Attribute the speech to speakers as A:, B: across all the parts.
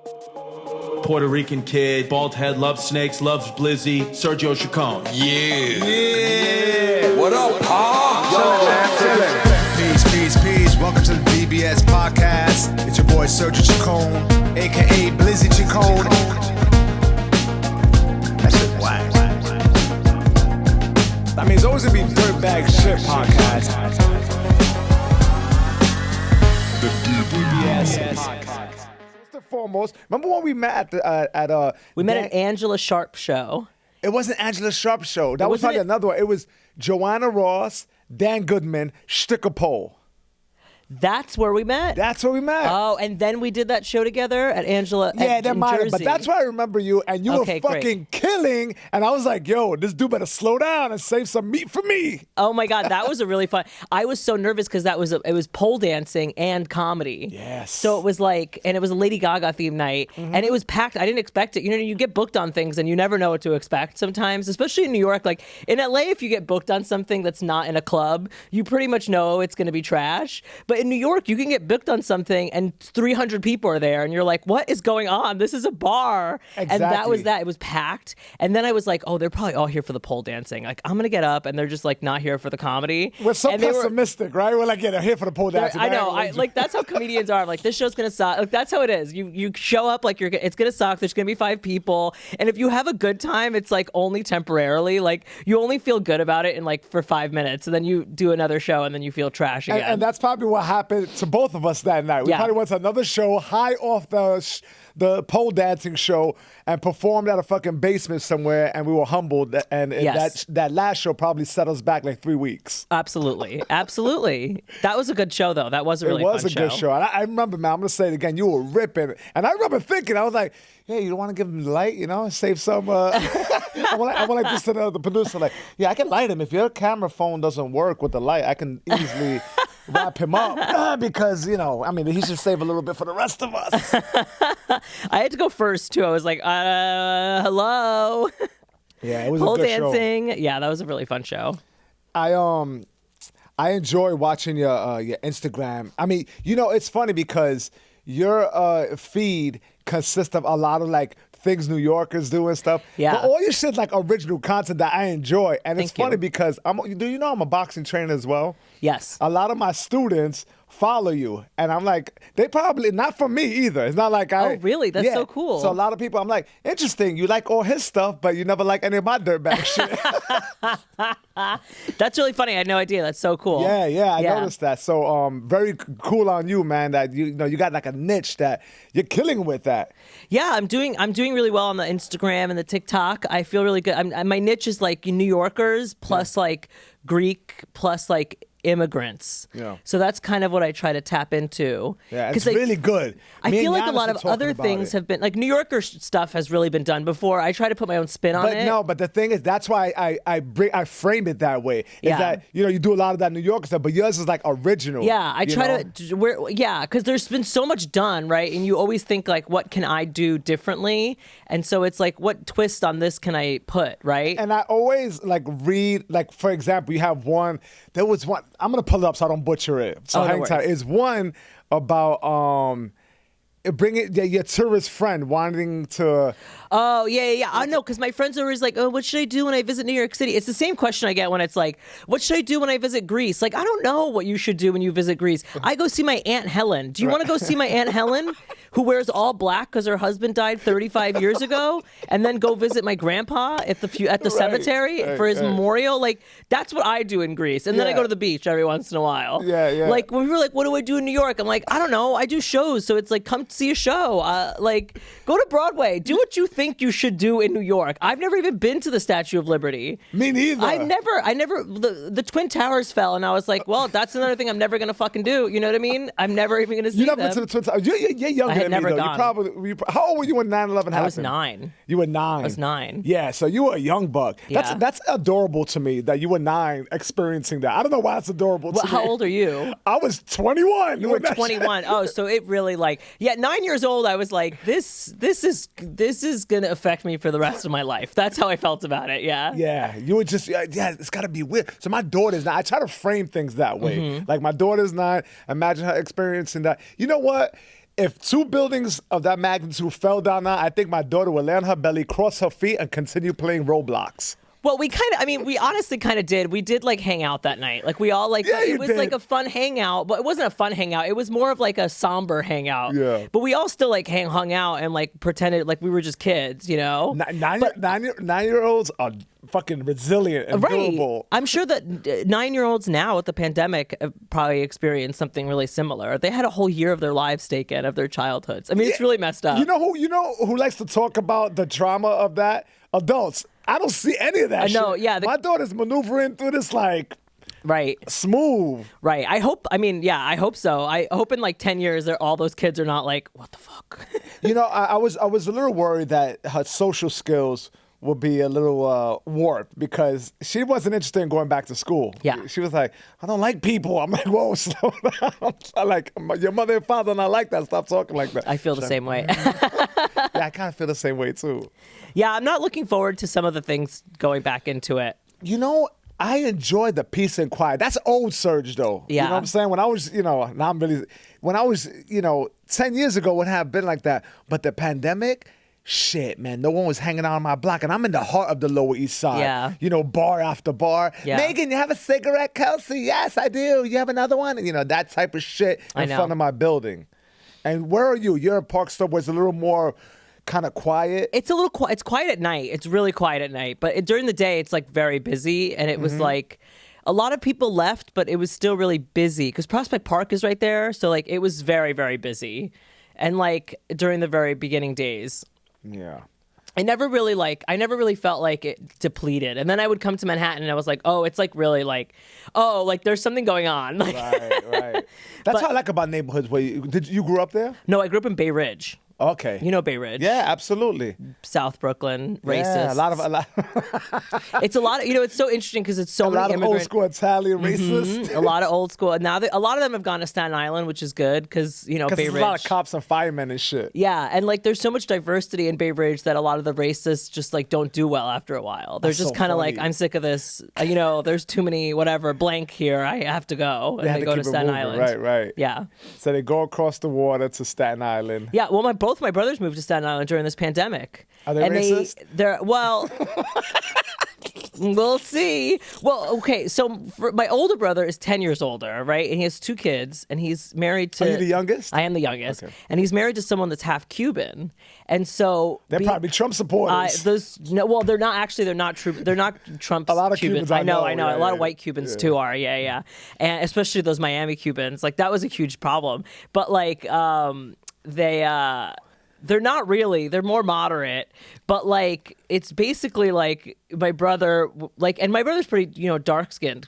A: Puerto Rican kid, bald head, loves snakes, loves Blizzy, Sergio Chacon.
B: Yeah. What up, Pa?
C: Peace. Welcome to the DBS podcast. It's your boy Sergio Chacon, aka Blizzy Chacon. That shit whack. I mean, it's always gonna be dirtbag shit podcast. The DBS podcast. First and foremost, remember when we met at
D: we met at Angela Sharp show.
C: It wasn't Angela Sharp show. That was
D: Wasn't
C: probably
D: it?
C: another one. It was Joanna Ross, Dan Goodman, Sticker Pole.
D: That's where we met.
C: That's where we met.
D: Oh, and then we did that show together at Angela.
C: Yeah,
D: in
C: that might have,
D: Jersey.
C: but that's why I remember you, and you
D: Okay,
C: were fucking killing, and I was like, yo, this dude better slow down and save some meat for me.
D: Oh my God, that was a really fun. I was so nervous because it was pole dancing and comedy.
C: Yes.
D: So it was like, and it was a Lady Gaga themed night, and it was packed. I didn't expect it. You know, you get booked on things and you never know what to expect sometimes, especially in New York. Like in LA, if you get booked on something that's not in a club, you pretty much know it's going to be trash. But in New York, you can get booked on something and 300 people are there and you're like, what is going on? This is a bar.
C: Exactly.
D: And that was that. It was packed. And then I was like, oh, they're probably all here for the pole dancing. Like, I'm going to get up and they're just like not here for the comedy.
C: We're so
D: And they were-
C: pessimistic, right? We're like, yeah, they're here for the pole dancing.
D: I know. Like that's how comedians are. I'm like, this show's gonna suck. Like that's how it is. You show up like it's gonna suck. There's gonna be 5 people, and if you have a good time, it's like only temporarily. Like you only feel good about it in like for 5 minutes, and then you do another show, and then you feel trash again.
C: And that's probably what happened to both of us that night. We
D: Yeah.
C: probably went to another show, high off the pole dancing show, and performed at a fucking basement somewhere, and we were humbled. And
D: Yes.
C: that last show probably set us back like 3 weeks.
D: Absolutely. That was a good show, though. That was a really
C: It was
D: fun
C: a good show. And I remember, man, I'm going to say it again, you were ripping. And I remember thinking, I was like, yeah, you don't want to give him the light, you know, save some. I want like this to the producer, like, yeah, I can light him. If your camera phone doesn't work with the light, I can easily wrap him up. Because, you know, I mean, he should save a little bit for the rest of us.
D: I had to go first, too. I was like, hello.
C: Yeah, it was
D: Pole
C: a good show.
D: dancing. Yeah, that was a really fun show.
C: I enjoy watching your Instagram. I mean, you know, it's funny because your feed consists of a lot of like things New Yorkers do and stuff.
D: Yeah.
C: But all your shit's like original content that I enjoy. And it's
D: Thank you.
C: funny because do you know I'm a boxing trainer as well?
D: Yes.
C: A lot of my students follow you, and I'm like, they probably not for me either. It's not like
D: Oh, really? That's so cool.
C: So a lot of people, I'm like, interesting. You like all his stuff, but you never like any of my dirtbag shit.
D: That's really funny. I had no idea. That's so cool.
C: Yeah, I noticed that. So, very cool on you, man. That you know you got like a niche that you're killing with that.
D: Yeah, I'm doing really well on the Instagram and the TikTok. I feel really good. My niche is like New Yorkers plus like Greek plus like immigrants.
C: Yeah.
D: So that's kind of what I try to tap into.
C: Yeah, it's
D: 'Cause, like,
C: really good.
D: I
C: Me
D: feel
C: and
D: like a
C: Giannis
D: lot
C: were
D: of
C: talking
D: other
C: about
D: things
C: it.
D: have been like New Yorker stuff has really been done before. I try to put my own spin on it.
C: But the thing is, that's why I frame it that way. Is
D: Yeah.
C: that you do a lot of that New York stuff, but yours is like original.
D: Yeah, I
C: you
D: try
C: know?
D: because there's been so much done, right? And you always think like, what can I do differently? And so it's like, what twist on this can I put, right?
C: And I always like read, like for example, you have one. There was one. I'm gonna pull it up so I don't butcher it. So
D: no
C: hang tight.
D: worries.
C: It's one about your tourist friend wanting to.
D: Oh, yeah. I know, because my friends are always like, oh, what should I do when I visit New York City? It's the same question I get when it's like, what should I do when I visit Greece? Like, I don't know what you should do when you visit Greece. I go see my Aunt Helen. Do you want to go see my Aunt Helen, who wears all black because her husband died 35 years ago, and then go visit my grandpa at the cemetery for his memorial? Like, that's what I do in Greece. And then I
C: Yeah.
D: go to the beach every once in a while.
C: Yeah.
D: Like, when we were like, what do I do in New York? I'm like, I don't know. I do shows. So it's like, come see a show. Like, go to Broadway. Do what you think you should do in New York. I've never even been to the Statue of Liberty.
C: Me neither.
D: I never, the Twin Towers fell, and I was like, well, that's another thing I'm never going to fucking do. You know what I mean? I'm never even going to see
C: You never
D: them.
C: been to the Twin Towers. You're younger
D: I had
C: than
D: never
C: me, though.
D: gone.
C: How old were you when 9/11 happened?
D: I was 9.
C: You were 9.
D: I was 9.
C: Yeah, so you were a young buck.
D: Yeah.
C: That's adorable to me that you were 9 experiencing that. I don't know why it's adorable to me.
D: How old are you?
C: I was 21.
D: You were 21. Oh, so it really 9 years old. I was like, this is gonna affect me for the rest of my life. That's how I felt about it. Yeah.
C: Yeah, you would just, it's got to be weird. So my daughter's 9. I try to frame things that way.
D: Mm-hmm.
C: Like my daughter's 9. Imagine her experiencing that. You know what? if 2 buildings of that magnitude fell down now, I think my daughter would lay on her belly, cross her feet, and continue playing Roblox.
D: Well, we honestly kind of did. We did like hang out that night. Like we all like,
C: Yeah,
D: it was like a fun hangout, but it wasn't a fun hangout. It was more of like a somber hangout.
C: Yeah.
D: But we all still like hung out and like pretended like we were just kids, you know?
C: 9-year-olds are fucking resilient and durable.
D: I'm sure that 9-year-olds now with the pandemic have probably experienced something really similar. They had a whole year of their lives taken, of their childhoods. I mean, it's really messed up.
C: You know who likes to talk about the trauma of that? Adults. I don't see any of that
D: I know,
C: shit.
D: yeah.
C: My daughter's maneuvering through this like
D: right.
C: smooth.
D: Right. I hope so. I hope in like 10 years all those kids are not like, what the fuck?
C: You know, I was a little worried that her social skills would be a little warped because she wasn't interested in going back to school.
D: Yeah.
C: She was like, I don't like people. I'm like, whoa, slow down. I'm like, your mother and father not like that. Stop talking like that.
D: I feel the same way.
C: Yeah, I kind of feel the same way too.
D: Yeah, I'm not looking forward to some of the things going back into it.
C: You know, I enjoy the peace and quiet. That's old Surge, though.
D: Yeah.
C: You know what I'm saying? When I was, when I was, 10 years ago, it would have been like that. But the pandemic, shit, man, no one was hanging out on my block. And I'm in the heart of the Lower East Side.
D: Yeah.
C: You know, bar after bar.
D: Yeah.
C: Megan, you have a cigarette, Kelsey? Yes, I do. You have another one? And, that type of shit in front of my building. And where are you? You're in Park Slope where it's a little more kind of quiet.
D: It's a little quiet. It's quiet at night. It's really quiet at night. But during the day, it's like very busy. And it was like a lot of people left, but it was still really busy because Prospect Park is right there. So like it was very, very busy. And like during the very beginning days.
C: Yeah.
D: I never really felt like it depleted. And then I would come to Manhattan and I was like, oh, it's like really like, oh, like there's something going on. Like,
C: Right. That's what I like about neighborhoods where you grew up there?
D: No, I grew up in Bay Ridge.
C: Okay.
D: You know Bay Ridge.
C: Yeah, absolutely.
D: South Brooklyn, racist.
C: Yeah, a lot.
D: It's a lot of, it's so interesting because it's so
C: a
D: many
C: lot of
D: immigrant.
C: old school Italian racists.
D: A lot of old school. Now a lot of them have gone to Staten Island, which is good because, Bay
C: There's
D: Ridge.
C: a lot of cops and firemen and shit.
D: Yeah, and like there's so much diversity in Bay Ridge that a lot of the racists just like don't do well after a while. They're
C: That's
D: just
C: so
D: kind of
C: funny.
D: like, I'm sick of this. There's too many whatever blank here. I have to go. And
C: had
D: they
C: to
D: go to
C: keep it
D: Staten
C: moving.
D: Island.
C: Right.
D: Yeah.
C: So they go across the water to Staten Island.
D: Yeah, well, both my brothers moved to Staten Island during this pandemic.
C: Are they racist?
D: We'll see. Well, okay, so my older brother is 10 years older, right? And he has 2 kids, and he's married to...
C: Are you the youngest?
D: I am the youngest.
C: Okay.
D: And he's married to someone that's half Cuban. And so...
C: They're probably Trump supporters.
D: They're not actually, they're not Trump
C: A lot of
D: Cubans.
C: Cubans I know,
D: a lot of
C: yeah.
D: white Cubans too are, yeah. And especially those Miami Cubans. Like, that was a huge problem. But, like, they're not really. They're more moderate, but like it's basically like my brother, and my brother's pretty, dark skinned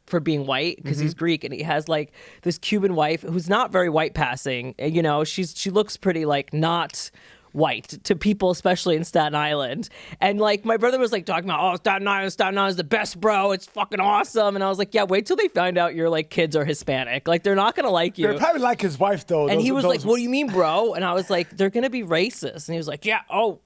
D: for being white because he's Greek, and he has like this Cuban wife who's not very white passing. She looks pretty like not white to people, especially in Staten Island. And like my brother was like talking about, oh, Staten Island is the best, bro. It's fucking awesome. And I was like, yeah, wait till they find out your like kids are Hispanic. Like they're not gonna like you.
C: They probably like his wife though.
D: And he was like, what do you mean, bro? And I was like, they're gonna be racist. And he was like, yeah, oh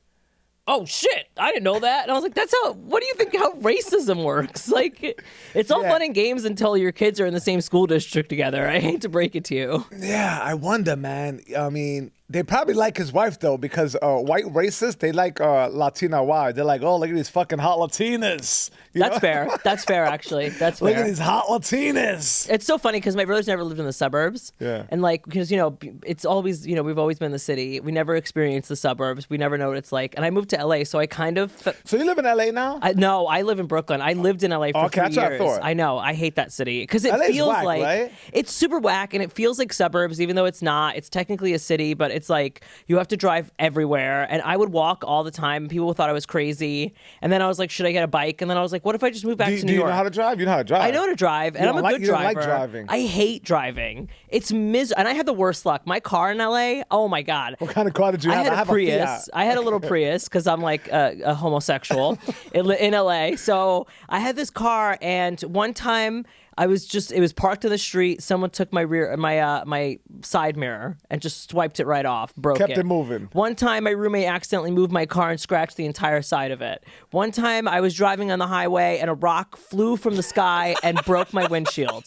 D: shit, I didn't know that. And I was like, what do you think how racism works? Like, it's all fun and games until your kids are in the same school district together. I hate to break it to you.
C: Yeah, I wonder, man. I mean, they probably like his wife, though, because white racists, they like Latina wives. They're like, oh, look at these fucking hot Latinas.
D: That's fair. That's fair, actually. That's fair.
C: Look at these hot Latinas.
D: It's so funny because my brother's never lived in the suburbs.
C: Yeah.
D: And like, because, it's always, we've always been in the city. We never experienced the suburbs. We never know what it's like. And I moved to LA, so I kind of...
C: So you live in LA now?
D: No, I live in Brooklyn. I lived in LA for 3
C: that's what I
D: years.
C: thought.
D: I know. I hate that city because it
C: LA's
D: feels
C: whack,
D: like...
C: right?
D: It's super whack and it feels like suburbs, even though it's not. It's technically a city, but it's like you have to drive everywhere. And I would walk all the time. And people thought I was crazy. And then I was like, should I get a bike? And then I was like, what if I just move back to New
C: Do you
D: York?
C: know how to drive? You know how to drive.
D: I know how to drive, and I'm a good
C: You don't
D: driver.
C: like driving.
D: I hate driving. It's and I had the worst luck. My car in LA, oh my God.
C: What kind of car did you have?
D: I had a
C: have
D: Prius.
C: A Fiat.
D: I had a little Prius because I'm like a homosexual in LA. So I had this car, and one time it was parked in the street. Someone took my side mirror and just swiped it right off, broke it.
C: Kept it moving.
D: One time my roommate accidentally moved my car and scratched the entire side of it. One time I was driving on the highway and a rock flew from the sky and broke my windshield.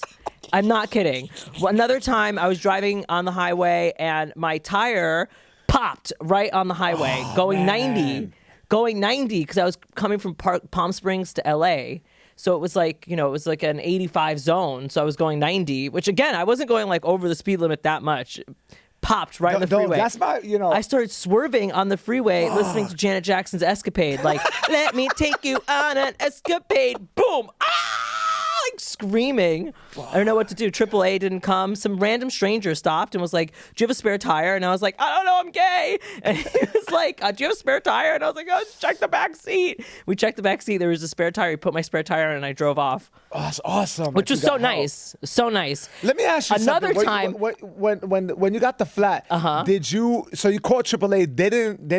D: I'm not kidding. Another time I was driving on the highway and my tire popped right on the highway going 90 because I was coming from Palm Springs to LA. So it was like, it was like an 85 zone. So I was going 90, which again, I wasn't going like over the speed limit that much. Popped right in the freeway.
C: That's my,
D: I started swerving on the freeway listening to Janet Jackson's Escapade. Like, let me take you on an escapade. Boom. Like screaming. I don't know what to do. AAA didn't come. Some random stranger stopped and was like, do you have a spare tire? And I was like, I don't know, I'm gay. And he was like, do you have a spare tire? And I was like, oh, just check the back seat. We checked the back seat. There was a spare tire. He put my spare tire on and I drove off.
C: Oh, that's awesome.
D: Which was so nice. So nice.
C: Let me ask you
D: another
C: something.
D: time.
C: When you got the flat, did you, so you called AAA, they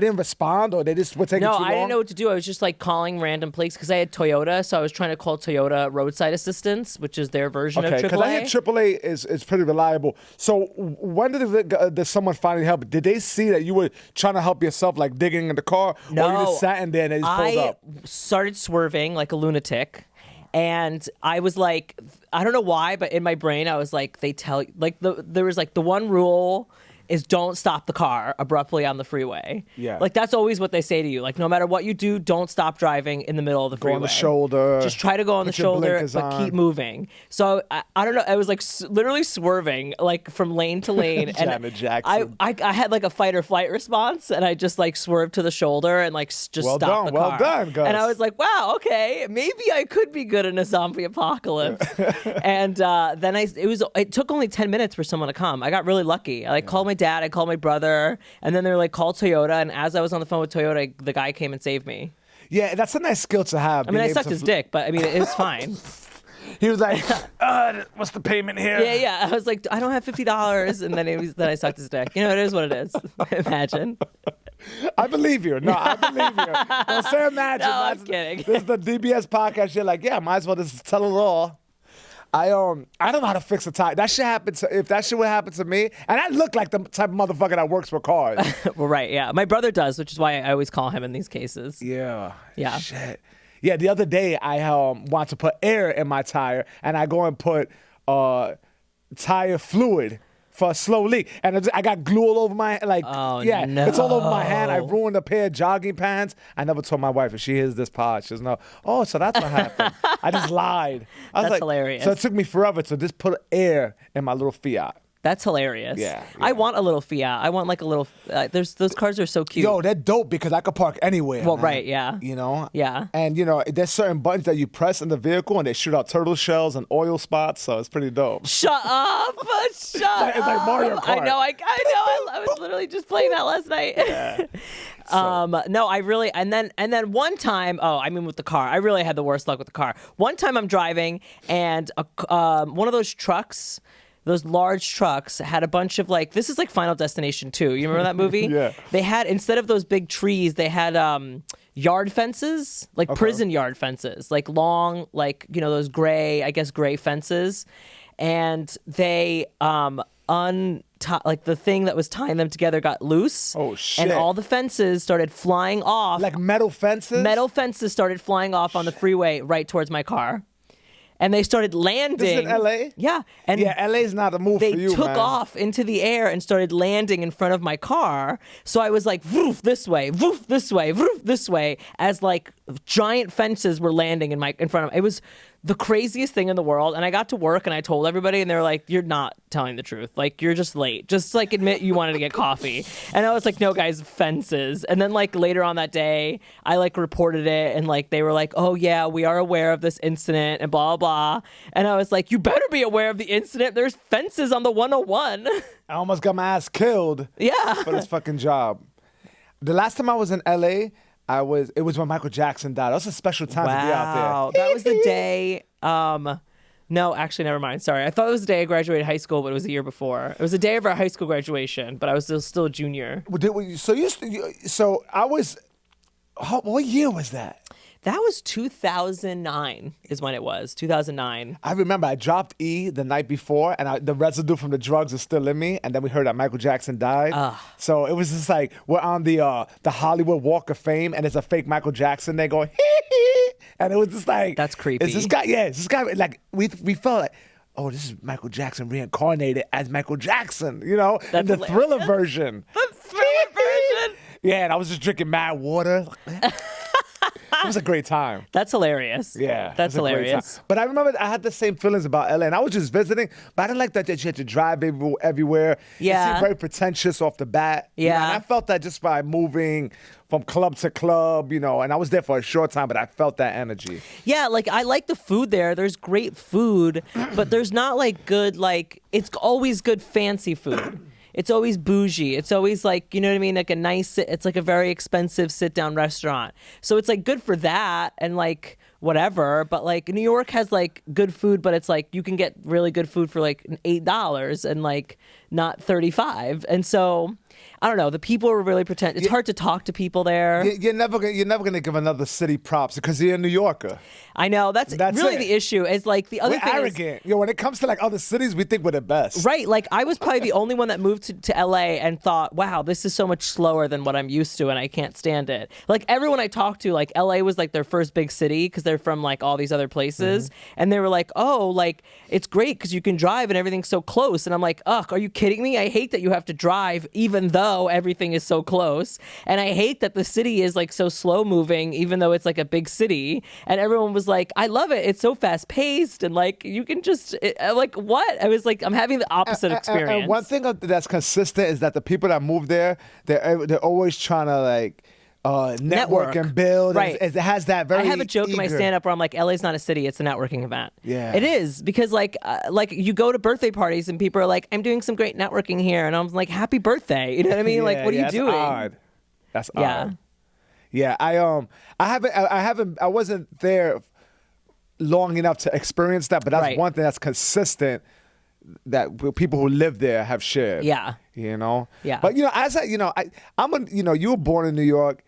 C: didn't respond or they just were taking too long?
D: No, I didn't know what to do. I was just like calling random places because I had Toyota. So I was trying to call Toyota Roadside Assistance, which is their version of AAA.
C: Because I hear AAA is pretty reliable. So when did someone finally help? Did they see that you were trying to help yourself, like digging in the car?
D: No.
C: Or you just sat in there and they just pulled up?
D: I started swerving like a lunatic. And I was like, I don't know why, but in my brain, I was like, there was like the one rule is don't stop the car abruptly on the freeway.
C: Yeah.
D: Like that's always what they say to you. Like no matter what you do, don't stop driving in the middle of the freeway.
C: Go on the shoulder.
D: Just try to go on the shoulder, but keep moving. So I don't know. I was like literally swerving like from lane to lane.
C: Janet Jackson.
D: I had like a fight or flight response, and I just like swerved to the shoulder and like just stopped the car.
C: Well done, Gus.
D: And I was like, wow, okay, maybe I could be good in a zombie apocalypse. And then it took only 10 minutes for someone to come. I got really lucky. I called my dad, I called my brother, and then they were like, call Toyota. And as I was on the phone with Toyota, the guy came and saved me.
C: Yeah, that's a nice skill to have.
D: I mean, I sucked his dick, but I mean, it was fine.
C: He was like, what's the payment here?
D: Yeah. I was like, I don't have $50. And then I sucked his dick. It is what it is. Imagine.
C: I believe you. No, I believe you. Don't say imagine.
D: No, I'm kidding.
C: This is the DBS podcast. You're like, yeah, might as well just tell it all. I don't know how to fix a tire. That shit happened if that shit would happen to me, and I look like the type of motherfucker that works with cars.
D: Well, right, yeah. My brother does, which is why I always call him in these cases.
C: Yeah.
D: Shit.
C: Yeah, the other day I want to put air in my tire, and I go and put tire fluid for a slow leak, and I got glue all over my no. It's all over my hand. I ruined a pair of jogging pants. I never told my wife if she hears this pod, she doesn't know. Oh, so that's what happened. I just lied.
D: That's hilarious.
C: So it took me forever to just put air in my little Fiat.
D: That's hilarious.
C: Yeah.
D: I want a little Fiat. I want like a little. Those cars are so cute.
C: Yo, they're dope because I could park anywhere.
D: Well,
C: man.
D: right, yeah. Yeah.
C: And there's certain buttons that you press in the vehicle and they shoot out turtle shells and oil spots, so it's pretty dope.
D: Shut up! Shut up!
C: It's like Mario Kart.
D: I know. I was literally just playing that last night.
C: Yeah.
D: No, I really, and then one time, with the car, I really had the worst luck with the car. One time I'm driving and one of those trucks. Those large trucks had a bunch of this is like Final Destination 2. You remember that movie?
C: Yeah.
D: They had, instead of those big trees, they had yard fences, prison yard fences, like long, those gray fences. And they, the thing that was tying them together got loose.
C: Oh, shit.
D: And all the fences started flying off.
C: Like metal fences?
D: Metal fences started flying off on the freeway right towards my car. And they started landing.
C: This is in L.A.?
D: Yeah. And
C: L.A.'s not a move for you, man.
D: They took off into the air and started landing in front of my car. So I was like, woof this way, woof this way, woof this way, as giant fences were landing in front of me. It was the craziest thing in the world. And I got to work and I told everybody, and they were like, you're not telling the truth. You're just late. Just admit you wanted to get coffee. And I was like, no, guys, fences. And then later on that day, I reported it, and they were like, oh yeah, we are aware of this incident and blah, blah. And I was like, you better be aware of the incident. There's fences on the 101.
C: I almost got my ass killed.
D: Yeah.
C: For this fucking job. The last time I was in LA, it was when Michael Jackson died. That was a special time to be out there.
D: Wow, that was the day. No, actually, never mind. Sorry, I thought it was the day I graduated high school, but it was the year before. It was the day of our high school graduation, but I was still a junior.
C: What year was that?
D: That was 2009 is when it was, 2009.
C: I remember I dropped E the night before, and the residue from the drugs is still in me, and then we heard that Michael Jackson died. So it was just we're on the Hollywood Walk of Fame, and it's a fake Michael Jackson. They go, hee hee, and it was just
D: that's creepy.
C: It's this guy, we felt like, oh, this is Michael Jackson reincarnated as Michael Jackson, you know,
D: That's
C: in the
D: hilarious.
C: Thriller version.
D: The Thriller version.
C: Yeah, and I was just drinking mad water. It was a great time.
D: That's hilarious.
C: Yeah.
D: That's
C: it was a great
D: hilarious.
C: time. But I remember I had the same feelings about LA, and I was just visiting, but I didn't like that you had to drive everywhere.
D: Yeah.
C: It seemed very pretentious off the bat. You know,
D: Yeah.
C: and I felt that just by moving from club to club, you know, and I was there for a short time, but I felt that energy.
D: Yeah, like I like the food there. There's great food, but there's not like good, like it's always good fancy food. It's always bougie. It's always like, you know what I mean? Like it's like a very expensive sit down restaurant. So it's like good for that and like whatever. But like New York has like good food, but it's like you can get really good food for like $8 and like not $35. And so I don't know. The people are really pretend. It's hard to talk to people there.
C: You're never gonna give another city props because you're a New Yorker.
D: I know that's really
C: it.
D: the issue. Is like the other
C: We're
D: thing
C: arrogant. When it comes to like other cities, we think we're the best.
D: Right. Like I was probably the only one that moved to LA and thought, wow, this is so much slower than what I'm used to and I can't stand it. Like everyone I talked to, like LA was like their first big city because they're from like all these other places. And they were like, oh, like it's great because you can drive and everything's so close. And I'm like, ugh, are you kidding me? I hate that you have to drive even though everything is so close. And I hate that the city is like so slow moving, even though it's like a big city. And everyone was like, I love it. It's so fast paced. And like, you can just, like, what? I was like, I'm having the opposite experience.
C: And one thing that's consistent is that the people that move there, they're always trying to like network and build.
D: Right.
C: It has that very.
D: I have a joke in my
C: eager-
D: stand-up where I'm like, LA's not a city; it's a networking event.
C: Yeah.
D: It is because like you go to birthday parties and people are like, I'm doing some great networking here, and I'm like, happy birthday. You know what I mean? Like, what are you
C: that's
D: doing?
C: Odd. That's
D: Yeah.
C: odd. Yeah, I wasn't there long enough to experience that, but that's
D: Right.
C: one thing that's consistent that people who live there have shared.
D: Yeah.
C: You know?
D: Yeah.
C: But you were born in New York.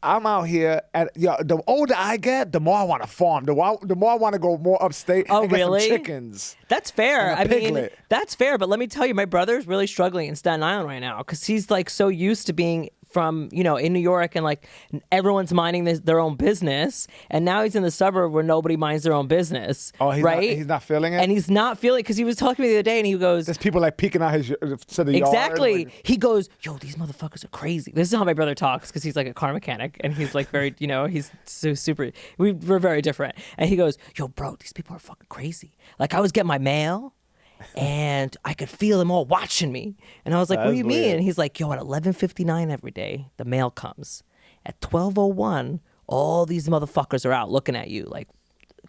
C: I'm out here, and the older I get, the more I want to farm. The more I want to go more upstate
D: Oh,
C: and get
D: really?
C: some chickens.
D: That's fair.
C: And
D: I
C: a
D: mean,
C: piglet.
D: that's fair. But let me tell you, my brother's really struggling in Staten Island right now because he's like so used to being from, in New York and like everyone's minding their own business. And now he's in the suburb where nobody minds their own business.
C: Oh, he's
D: right?
C: he's not feeling it?
D: And he's not feeling it because he was talking to me the other day and he goes,
C: There's people like peeking out to the yard.
D: exactly.
C: Like,
D: He goes, yo, these motherfuckers are crazy. This is how my brother talks because he's like a car mechanic and he's like very, he's so super. We're very different. And he goes, yo, bro, these people are fucking crazy. Like I was getting my mail and I could feel them all watching me. And I was like, what do
C: That's
D: you mean?
C: weird.
D: And he's like, yo, at 11:59 every day, the mail comes. At 12:01, all these motherfuckers are out looking at you like,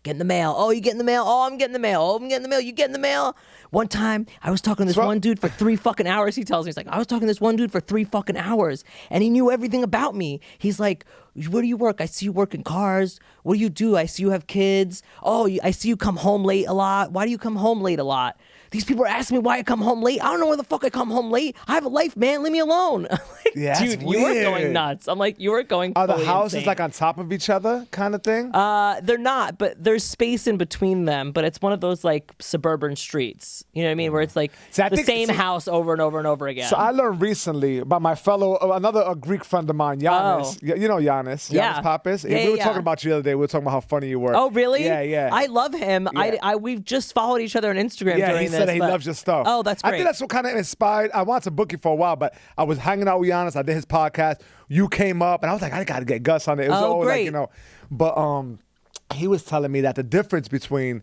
D: getting the mail. Oh, you getting the mail? Oh, I'm getting the mail. Oh, I'm getting the mail. You getting the mail? One time, I was talking to this one dude for 3 fucking hours. He tells me, he's like, I was talking to this one dude for 3 fucking hours, and he knew everything about me. He's like, where do you work? I see you work in cars. What do you do? I see you have kids. Oh, I see you come home late a lot. Why do you come home late a lot? These people are asking me why I come home late. I don't know where the fuck I come home late. I have a life, man. Leave me alone. I'm like,
C: Yeah, that's
D: dude, you were going
C: weird.
D: nuts. I'm like, you were going
C: Are the
D: fully
C: houses
D: insane.
C: like on top of each other kind of thing?
D: They're not, but there's space in between them. But it's one of those like suburban streets. You know what I mean? Where it's like
C: See, I
D: the
C: think-
D: same
C: see-
D: house over and over and over again.
C: So I learned recently about my fellow, another Greek friend of mine, Giannis.
D: Oh.
C: You know Giannis?
D: Yeah.
C: Giannis Pappas?
D: Yeah,
C: we were
D: yeah.
C: talking about you the other day. We were talking about how funny you were.
D: Oh, really?
C: Yeah, yeah.
D: I love him.
C: Yeah.
D: We've just followed each other on Instagram
C: Yeah,
D: during
C: he
D: this.
C: said that he
D: but-
C: loves your stuff.
D: Oh, that's
C: I
D: great.
C: think that's what kind of inspired. I wanted to book you for a while, but I was hanging out with Giannis. I did his podcast. You came up, and I was like, I got to get Gus on it. It was
D: Oh,
C: all
D: great.
C: like, But he was telling me that the difference between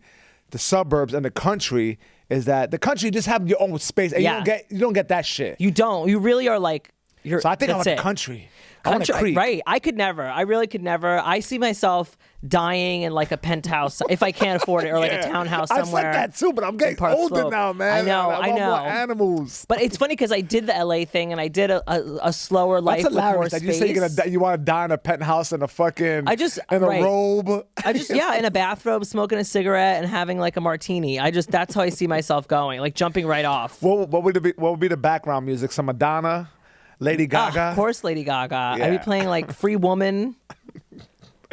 C: the suburbs and the country is that the country you just have your own space, and
D: Yeah.
C: you don't get that shit.
D: You don't. You really are like. You're,
C: So I think I
D: that's
C: want the
D: it.
C: country. I want a
D: Country,
C: creek.
D: right? I could never. I really could never. I see myself dying in like a penthouse if I can't afford it, or like a
C: Yeah.
D: townhouse
C: I
D: somewhere.
C: said that too, but I'm getting
D: Park
C: older
D: Slope.
C: now, man.
D: I know.
C: I want more animals.
D: But it's funny because I did the LA thing and I did a slower life
C: That's
D: with more
C: hilarious that you say
D: space.
C: you want to die in a penthouse in a fucking
D: I just-
C: in a
D: right.
C: robe.
D: I just in a bathrobe, smoking a cigarette and having like a martini. That's how I see myself going, like jumping right off.
C: What would be the background music? Some Madonna, Lady Gaga.
D: Of course, Lady Gaga. I'd
C: Yeah.
D: be playing like Free Woman.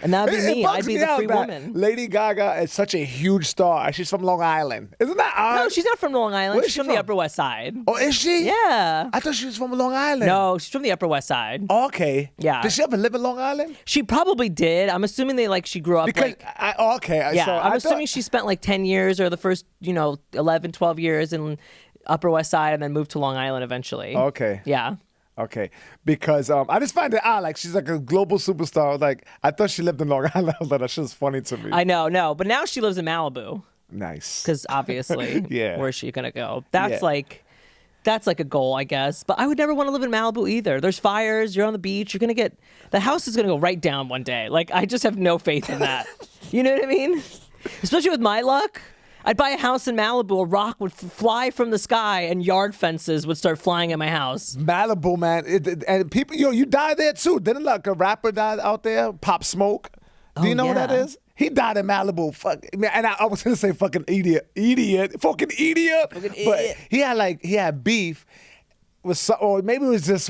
D: And that'd be
C: It
D: me.
C: bugs
D: I'd be
C: me
D: the
C: out
D: free
C: that
D: woman.
C: Lady Gaga is such a huge star. She's from Long Island. Isn't that odd?
D: No, she's not from Long Island.
C: Where is
D: She's
C: she
D: from the
C: from?
D: Upper West Side.
C: Oh, is she?
D: Yeah.
C: I thought she was from Long Island.
D: No, she's from the Upper West Side.
C: Oh, okay.
D: Yeah.
C: Did she ever live in Long Island?
D: She probably did. I'm assuming she grew up
C: Because okay.
D: yeah,
C: So
D: I'm
C: I
D: assuming she spent like 10 years or the first, 11, 12 years in Upper West Side and then moved to Long Island eventually.
C: Okay.
D: Yeah.
C: Okay, because I just find it odd. Like she's like a global superstar. Like I thought she lived in Long Island. I was like, that shit's funny to me.
D: I know, no, but now she lives in Malibu
C: Nice.
D: because obviously,
C: Yeah.
D: where's she gonna go? That's
C: Yeah.
D: that's like a goal, I guess. But I would never want to live in Malibu either. There's fires. You're on the beach. The house is gonna go right down one day. Like I just have no faith in that. You know what I mean? Especially with my luck. I'd buy a house in Malibu, a rock would fly from the sky, and yard fences would start flying at my house.
C: Malibu, man, and people, you died there too. Didn't like a rapper die out there? Pop Smoke. Do you know who that
D: yeah.
C: is? He died in Malibu. Fuck, man, and I was gonna say fucking idiot, fucking idiot. But
D: idiot.
C: he had beef with some, or maybe it was just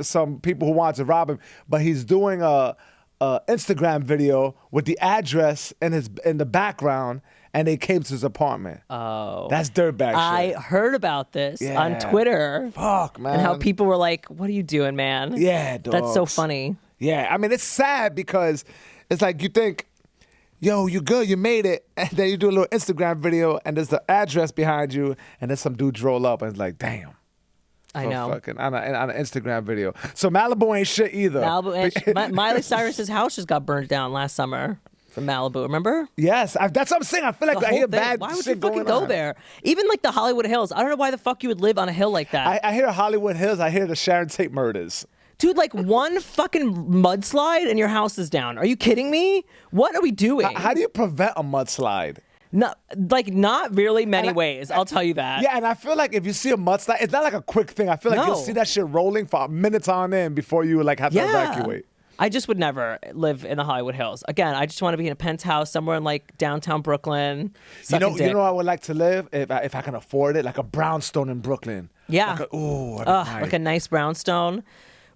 C: some people who wanted to rob him. But he's doing a Instagram video with the address in the background. And they came to his apartment.
D: Oh.
C: That's dirtbag shit.
D: I heard about this
C: Yeah.
D: on Twitter.
C: Fuck, man.
D: And how people were like, what are you doing, man?
C: Yeah,
D: That's so
C: dogs.
D: funny.
C: Yeah, I mean, it's sad because it's like you think, yo, you good, you made it. And then you do a little Instagram video and there's the address behind you and then some dudes roll up and it's like, damn.
D: I know.
C: Fucking on an Instagram video. So Malibu ain't shit either.
D: Malibu, and Miley Cyrus's house just got burned down last summer from Malibu. Remember?
C: Yes, that's what I'm saying. I feel like
D: The
C: I
D: whole
C: hear
D: thing.
C: bad
D: Why would
C: shit
D: you fucking
C: going
D: go
C: on.
D: there? Even like the Hollywood Hills. I don't know why the fuck you would live on a hill like that.
C: I hear Hollywood Hills. I hear the Sharon Tate murders.
D: Dude, like one fucking mudslide and your house is down. Are you kidding me? What are we doing?
C: How do you prevent a mudslide?
D: Not really many ways. I'll tell you that.
C: Yeah, and I feel like if you see a mudslide, it's not like a quick thing. I feel like
D: No.
C: you'll see that shit rolling for minutes on end before you like have to evacuate.
D: I just would never live in the Hollywood Hills. Again, I just want to be in a penthouse somewhere in like downtown Brooklyn.
C: You know I would like to live if I can afford it, like a brownstone in Brooklyn.
D: Yeah.
C: Like
D: a nice brownstone.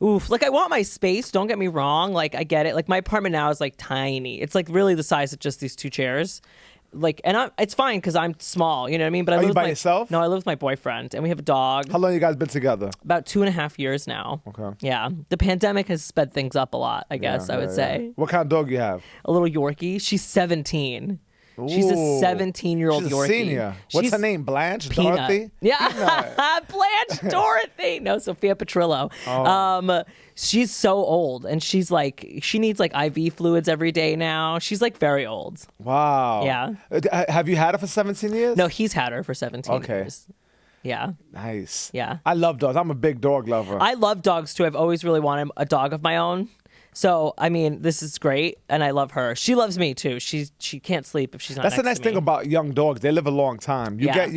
D: Oof. Like I want my space. Don't get me wrong. Like I get it. Like my apartment now is like tiny. It's like really the size of just these two chairs. Like, and it's fine because I'm small. You know what I mean? But I
C: Are
D: live
C: you
D: with
C: by yourself?
D: No, I live with my boyfriend, and we have a dog.
C: How long you guys been together?
D: About 2.5 years now.
C: Okay.
D: Yeah. The pandemic has sped things up a lot, I guess I would say.
C: What kind of dog you have?
D: A little Yorkie. She's 17. She's a
C: Ooh.
D: 17-year-old
C: She's a
D: Yorkie.
C: senior. What's
D: She's
C: her name? Blanche?
D: Peanut.
C: Dorothy?
D: Yeah. Blanche Dorothy. No, Sophia Petrillo. She's so old, and she needs like IV fluids every day now. She's like very old.
C: Wow.
D: Yeah.
C: Have you had her for 17 years?
D: No, he's had her for 17 years. Yeah.
C: Nice.
D: Yeah.
C: I love dogs. I'm a big dog lover.
D: I love dogs too. I've always really wanted a dog of my own. So, I mean, this is great, and I love her. She loves me too. She can't sleep if she's not
C: That's the
D: next
C: nice
D: to me.
C: thing about young dogs. They live a long time. You
D: Yeah.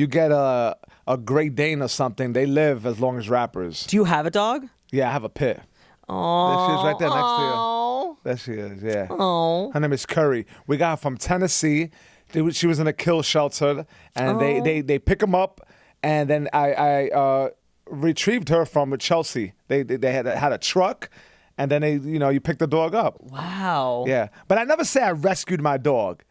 C: get a Great Dane or something. They live as long as rappers.
D: Do you have a dog?
C: Yeah, I have a pit.
D: Oh,
C: There she is right there next to you.
D: Oh.
C: There she is, yeah.
D: Oh.
C: Her name is Curry. We got her from Tennessee. She was in a kill shelter, and they pick them up, and then I retrieved her from Chelsea. They had a truck, and then you pick the dog up.
D: Wow.
C: Yeah, but I never say I rescued my dog.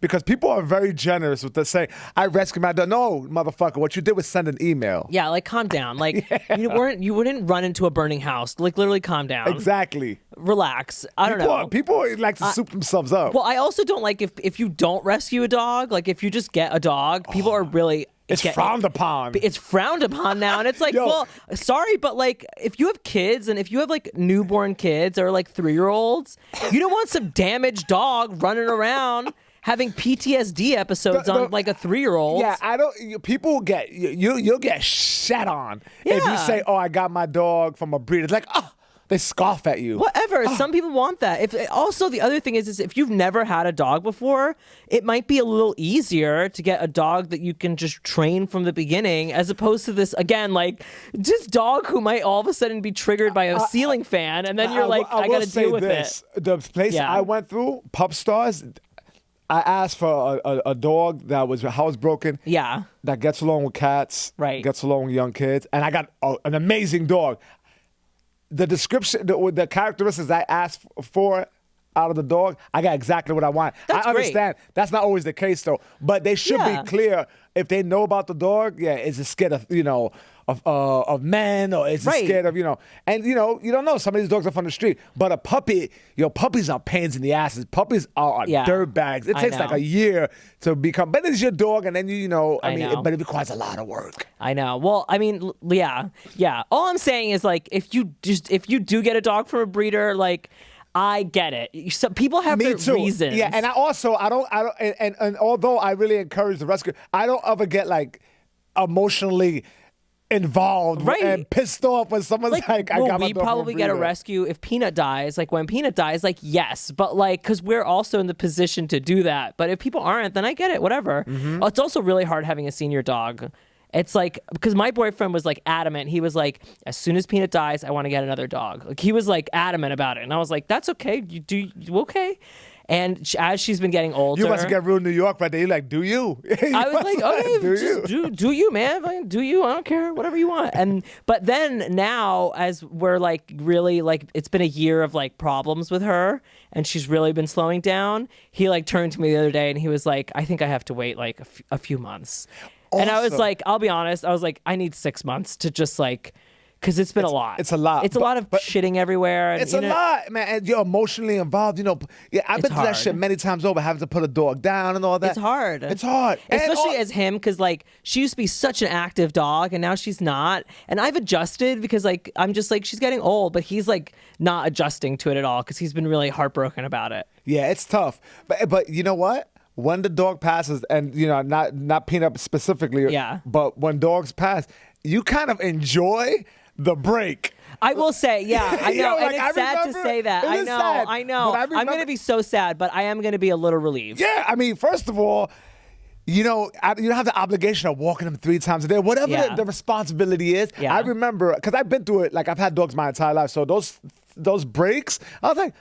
C: Because people are very generous with the saying, I rescued my dog. No, motherfucker, what you did was send an email.
D: Yeah, like calm down. Like you wouldn't run into a burning house. Like literally calm down.
C: Exactly.
D: Relax. I don't know.
C: People like to soup themselves up.
D: Well, I also don't like if you don't rescue a dog, like if you just get a dog, people are really
C: it's frowned upon.
D: It's frowned upon now, and it's like,
C: Yo.
D: well, sorry, but like if you have kids and if you have like newborn kids or like 3-year-olds, you don't want some damaged dog running around having PTSD episodes on like a 3-year-old.
C: Yeah, I don't. People will get you'll get shat on if you
D: Yeah.
C: say, "Oh, I got my dog from a breeder." It's like, oh, they scoff at you.
D: Whatever. Some people want that. Also, the other thing is if you've never had a dog before, it might be a little easier to get a dog that you can just train from the beginning, as opposed to this again, like just dog who might all of a sudden be triggered by a ceiling fan, and then you're like, I
C: will
D: got to
C: say
D: deal with
C: this.
D: it.
C: The place
D: Yeah.
C: I went through, Pup Stars. I asked for a dog that was housebroken.
D: Yeah.
C: That gets along with cats.
D: Right.
C: Gets along with young kids, and I got an amazing dog. the description, the characteristics I asked for out of the dog, I got exactly what I want.
D: That's
C: I understand that's not always the case though, but they should be clear if they know about the dog. Yeah, is it scared of of men, or is it scared of and you don't know. Some of these dogs are from the street, but a puppy, puppies are pains in the asses. Puppies are dirt bags. It takes like a year to become, but it's your dog, and then but it requires a lot of work.
D: I know. Well, I mean, yeah. All I'm saying is like if you do get a dog from a breeder, like. I get it. So people have their reasons.
C: Yeah, and I don't, and although I really encourage the rescue, I don't ever get like emotionally involved and pissed off when someone's like I got my dog from a breeder.
D: We probably get a rescue if Peanut dies. Like when Peanut dies, like yes, but like because we're also in the position to do that. But if people aren't, then I get it. Whatever. Mm-hmm. It's also really hard having a senior dog. It's like, because my boyfriend was like adamant. He was like, as soon as Peanut dies, I want to get another dog. Like he was like adamant about it. And I was like, that's okay. You okay? And as she's been getting older.
C: You must get real New York right there. You're like, do you?
D: I was like, okay, do you, man? Like, do you? I don't care. Whatever you want. But then now, as we're like really like, it's been a year of like problems with her and she's really been slowing down. He like turned to me the other day and he was like, I think I have to wait like a few months. Awesome. And I was like, I'll be honest. I was like, I need 6 months to just like, because it's been a lot.
C: It's a lot.
D: It's a lot of shitting everywhere. And,
C: it's a lot, man. And you're emotionally involved. I've been through that shit many times over, having to put a dog down and all that.
D: It's hard. Especially as him, because like she used to be such an active dog and now she's not. And I've adjusted because like I'm just like, she's getting old, but he's like not adjusting to it at all because he's been really heartbroken about it.
C: Yeah, it's tough. But you know what? When the dog passes, and not Peanut specifically, but when dogs pass, you kind of enjoy the break.
D: I will say, I know, and it's sad to say that. I know. I'm going to be so sad, but I am going to be a little relieved.
C: Yeah, I mean, first of all, you don't have the obligation of walking them 3 times a day, whatever the responsibility is. Yeah. I remember, because I've been through it, like I've had dogs my entire life, so those breaks, I was like,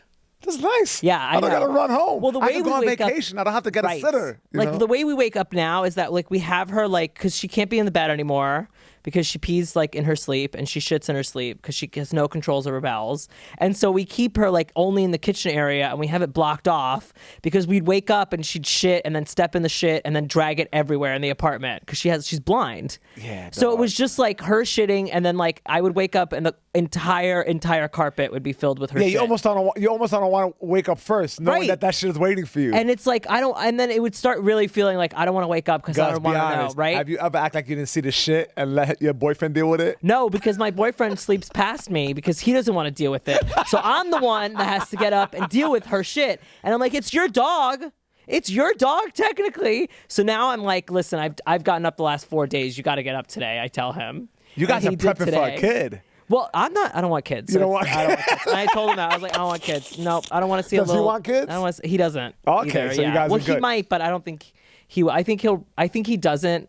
C: that's nice.
D: Yeah, I
C: don't
D: know.
C: gotta run home.
D: Well, the way
C: I can go on vacation. I don't have to get a sitter.
D: Like the way we wake up now is that like we have her like because she can't be in the bed anymore because she pees like in her sleep and she shits in her sleep because she has no controls of her bowels. And so we keep her like only in the kitchen area and we have it blocked off because we'd wake up and she'd shit and then step in the shit and then drag it everywhere in the apartment because she's blind.
C: Yeah.
D: So it was just like her shitting and then like I would wake up and the entire carpet would be filled with her shit.
C: You almost don't want to wake up first knowing that shit is waiting for you.
D: And it's like and then it would start really feeling like I don't want to wake up because I don't want to know, right?
C: Have you ever act like you didn't see the shit and let your boyfriend deal with it?
D: No, because my boyfriend sleeps past me because he doesn't want to deal with it. So I'm the one that has to get up and deal with her shit. And I'm like, it's your dog. It's your dog, technically. So now I'm like, listen, I've gotten up the last 4 days. You got to get up today. I tell him.
C: You guys are prepping for a kid.
D: Well, I don't want kids.
C: You don't want kids?
D: I don't want kids. And I told him that. I was like, I don't want kids. Nope. I don't want to see a little.
C: Does he want kids?
D: I don't want to, he doesn't.
C: Okay,
D: either,
C: so you guys are good.
D: He might, but I don't think he I think he doesn't.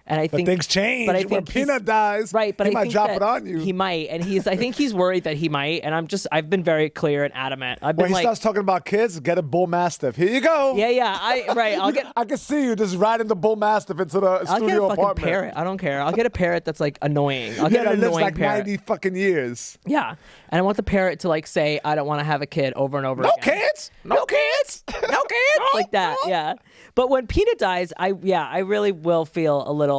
D: And I think
C: things change.
D: But I think
C: when Peanut dies,
D: right, but
C: he
D: I
C: might
D: think
C: drop it on you.
D: He might, and I think he's worried that he might. And I've been very clear and adamant.
C: When he starts talking about kids, get a bull mastiff. Here you go.
D: Yeah. I
C: can see you just riding the bull mastiff into the studio
D: I'll get a
C: apartment.
D: fucking parrot. I don't care. I'll get a parrot that's like annoying. I'll
C: get
D: an
C: lives
D: annoying
C: like
D: parrot.
C: 90 fucking years.
D: Yeah, and I want the parrot to like say, I don't want to have a kid over and over again.
C: No kids.
D: Like that. Yeah. But when Peanut dies, I really will feel a little.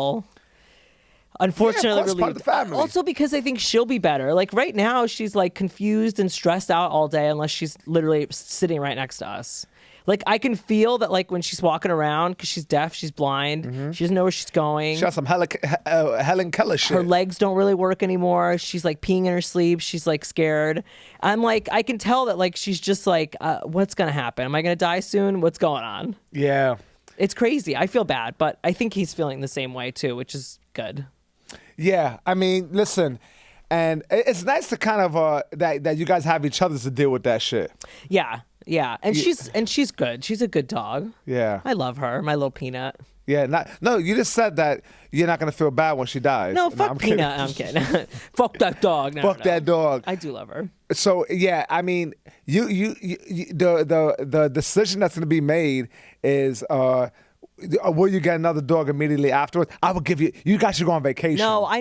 D: Unfortunately,
C: relieved. Part of the family.
D: Also because I think she'll be better. Like right now, she's like confused and stressed out all day unless she's literally sitting right next to us. Like I can feel that like when she's walking around because she's deaf, she's blind, she doesn't know where she's going.
C: She got some Helen Keller shit.
D: Her legs don't really work anymore. She's like peeing in her sleep. She's like scared. I'm like, I can tell that like she's just like, what's gonna happen? Am I gonna die soon? What's going on?
C: Yeah,
D: it's crazy. I feel bad, but I think he's feeling the same way too, which is good.
C: Yeah, I mean, listen, and it's nice to kind of that you guys have each other to deal with that shit.
D: Yeah, and she's good. She's a good dog.
C: Yeah,
D: I love her, my little Peanut.
C: Yeah, no, you just said that you're not gonna feel bad when she dies.
D: No, fuck Peanut. I'm kidding. Fuck that dog.
C: Fuck that dog.
D: I do love her.
C: So yeah, I mean, the decision that's gonna be made is Will you get another dog immediately afterwards? I will give you. You guys should go on vacation.
D: No, I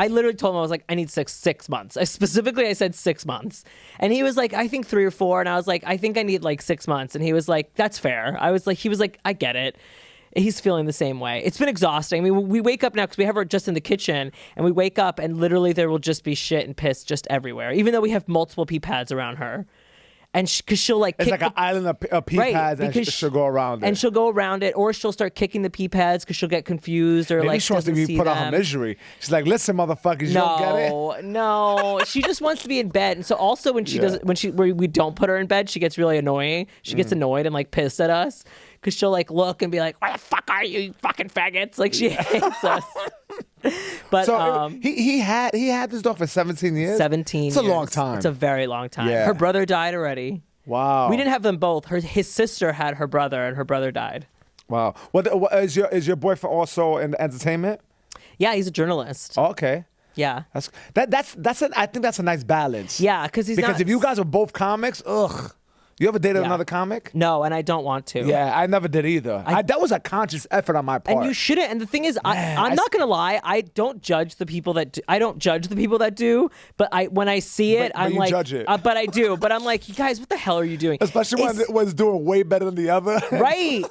D: literally told him, I was like, I need six months. I said 6 months. And he was like, I think 3 or 4. And I was like, I think I need like 6 months. And he was like, that's fair. He was like, I get it. He's feeling the same way. It's been exhausting. I mean, we wake up now because we have her just in the kitchen, and we wake up and literally there will just be shit and piss just everywhere, even though we have multiple pee pads around her. And because she'll like
C: it's like an island of pee pads, and she'll go around it.
D: And she'll go around it, or she'll start kicking the pee pads because she'll get confused or
C: maybe
D: like
C: she wants to be put on her misery. She's like, listen, motherfuckers, you don't get it.
D: No, she just wants to be in bed. And so also when we don't put her in bed, she gets really annoying. She gets annoyed and like pissed at us because she'll like look and be like, "Where the fuck are you, you fucking faggots?" Like she hates us. But
C: so he had this dog for 17 years.
D: 17
C: It's
D: years.
C: a long time.
D: It's a very long time.
C: Yeah.
D: Her brother died already.
C: Wow.
D: We didn't have them both. His sister had her brother, and her brother died.
C: Wow. What is your boyfriend also in entertainment?
D: Yeah, he's a journalist.
C: Oh, okay.
D: Yeah.
C: I think that's a nice balance.
D: Yeah, because
C: if you guys are both comics, ugh. You ever dated another comic?
D: No, and I don't want to.
C: Yeah, I never did either. That was a conscious effort on my part.
D: And you shouldn't. And the thing is, I'm not gonna lie. I don't judge the people that do. I don't judge the people that do. But when I see it, I'm
C: you
D: like,
C: judge it.
D: But I do. But I'm like, you guys, what the hell are you doing?
C: Especially when one's doing way better than the other.
D: Right.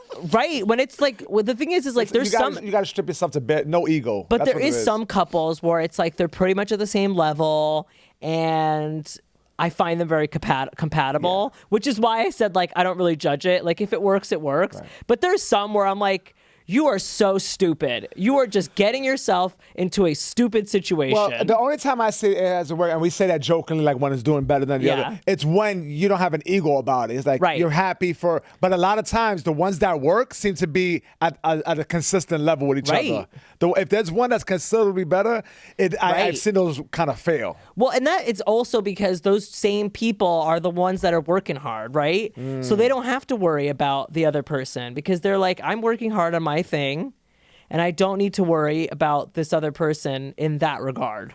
D: When it's like, the thing is like, there's
C: you got to strip yourself to bed. No ego.
D: But there is some couples where it's like they're pretty much at the same level, and I find them very compatible, which is why I said, like, I don't really judge it. Like, if it works, it works. Right. But there's some where I'm like, you are so stupid. You are just getting yourself into a stupid situation.
C: Well, the only time I say it has to work, and we say that jokingly, like one is doing better than the other, it's when you don't have an ego about it. It's like you're happy but a lot of times the ones that work seem to be at a consistent level with each other. If there's one that's considerably better, I've seen those kind of fail.
D: Well, and that it's also because those same people are the ones that are working hard, right? So they don't have to worry about the other person because they're like, I'm working hard on my thing, and I don't need to worry about this other person in that regard.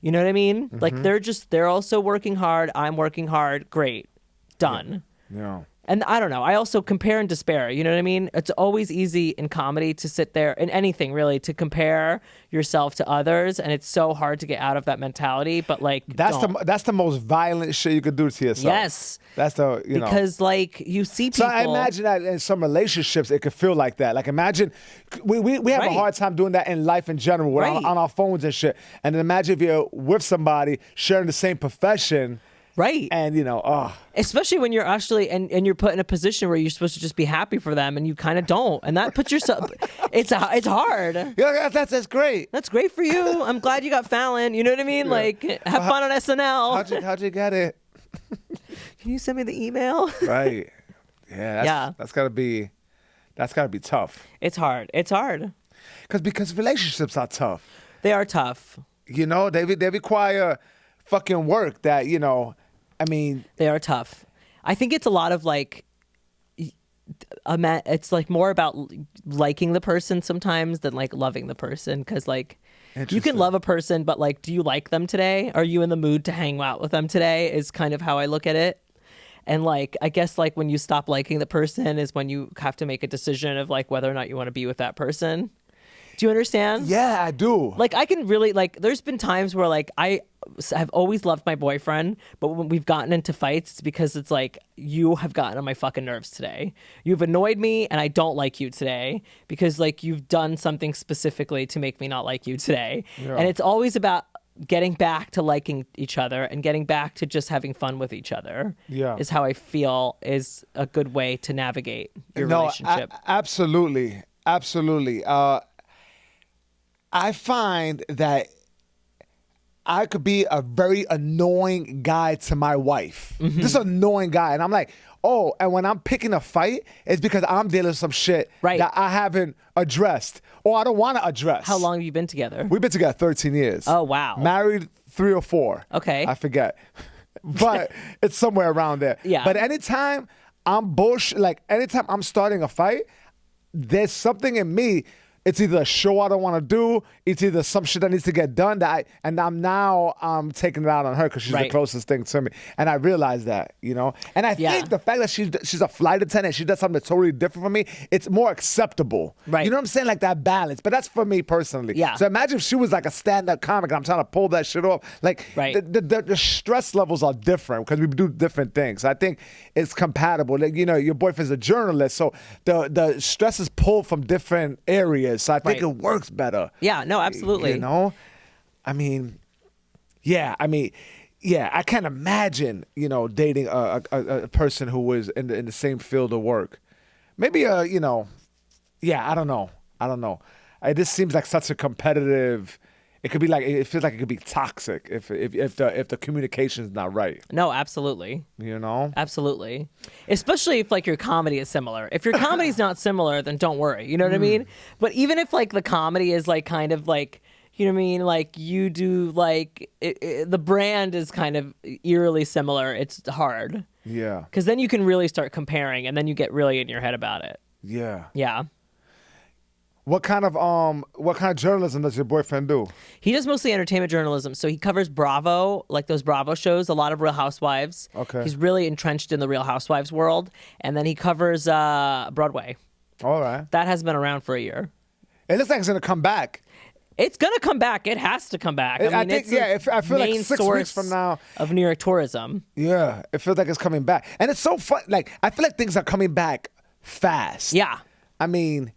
D: You know what I mean? Mm-hmm. Like they're also working hard. I'm working hard. Great. Done.
C: Yeah.
D: And I don't know. I also compare and despair. You know what I mean? It's always easy in comedy to sit there, in anything really, to compare yourself to others, and it's so hard to get out of that mentality. But like,
C: that's the most violent shit you could do to yourself.
D: Yes,
C: that's
D: because like you see people.
C: So I imagine that in some relationships it could feel like that. Like imagine we have a hard time doing that in life in general. We're on our phones and shit. And then imagine if you're with somebody sharing the same profession.
D: Right.
C: And,
D: especially when you're actually, and you're put in a position where you're supposed to just be happy for them and you kind of don't. And that puts yourself, it's hard.
C: Yeah, that's great.
D: That's great for you. I'm glad you got Fallon. You know what I mean? Yeah. Like, have fun on SNL.
C: How'd you get it?
D: Can you send me the email?
C: Right. Yeah. That's gotta be tough.
D: It's hard. It's hard.
C: Because relationships are tough.
D: They are tough.
C: They require fucking work that,
D: they are tough. I think it's a lot of like, it's like more about liking the person sometimes than like loving the person. Cause like you can love a person, but like, do you like them today? Are you in the mood to hang out with them today is kind of how I look at it. And like, I guess like when you stop liking the person is when you have to make a decision of like whether or not you want to be with that person. Do you understand?
C: Yeah, I do.
D: Like I can really like, there's been times where like I have always loved my boyfriend, but when we've gotten into fights, it's because it's like, you have gotten on my fucking nerves today. You've annoyed me and I don't like you today because like you've done something specifically to make me not like you today. Yeah. And it's always about getting back to liking each other and getting back to just having fun with each other. Yeah. Is how I feel is a good way to navigate your relationship.
C: Absolutely. Absolutely. I find that I could be a very annoying guy to my wife. Mm-hmm. Just annoying guy. And I'm like, oh, and when I'm picking a fight, it's because I'm dealing with some shit that I haven't addressed or I don't want to address.
D: How long have you been together?
C: We've been together 13 years.
D: Oh, wow.
C: Married 3 or 4.
D: Okay.
C: I forget. But it's somewhere around there.
D: Yeah.
C: But anytime I'm anytime I'm starting a fight, there's something in me it's either a show I don't want to do, it's either some shit that needs to get done and I'm taking it out on her because she's the closest thing to me. And I realize that, you know? And I think the fact that she's a flight attendant, she does something that's totally different from me, it's more acceptable.
D: Right.
C: You know what I'm saying? Like that balance. But that's for me personally.
D: Yeah.
C: So imagine if she was like a stand-up comic and I'm trying to pull that shit off. Like the stress levels are different because we do different things. I think it's compatible. Like, you know, your boyfriend's a journalist, so the stress is pulled from different areas. So I think it works better.
D: Yeah, no, absolutely.
C: You know? I can't imagine, you know, dating a person who was in the same field of work. Maybe you know, I don't know. It just seems like such a competitive. It could be like, it feels like it could be toxic if the communication's not right.
D: No, absolutely.
C: You know?
D: Absolutely. Especially if like your comedy is similar. If your comedy's not similar, then don't worry. You know what I mean? But even if like the comedy is like kind of like, you know what I mean? Like you do like, the brand is kind of eerily similar. It's hard.
C: Yeah.
D: Because then you can really start comparing and then you get really in your head about it.
C: Yeah.
D: Yeah.
C: What kind of journalism does your boyfriend do?
D: He does mostly entertainment journalism. So he covers Bravo, like those Bravo shows, a lot of Real Housewives.
C: Okay.
D: He's really entrenched in the Real Housewives world. And then he covers Broadway.
C: All right.
D: That has been around for a year.
C: It looks like it's going to come back.
D: It's going to come back. It has to come back. I mean,
C: I feel like 6 weeks from now.
D: Of New York tourism.
C: Yeah, it feels like it's coming back. And it's so fun. Like, I feel like things are coming back fast.
D: Yeah.
C: I mean,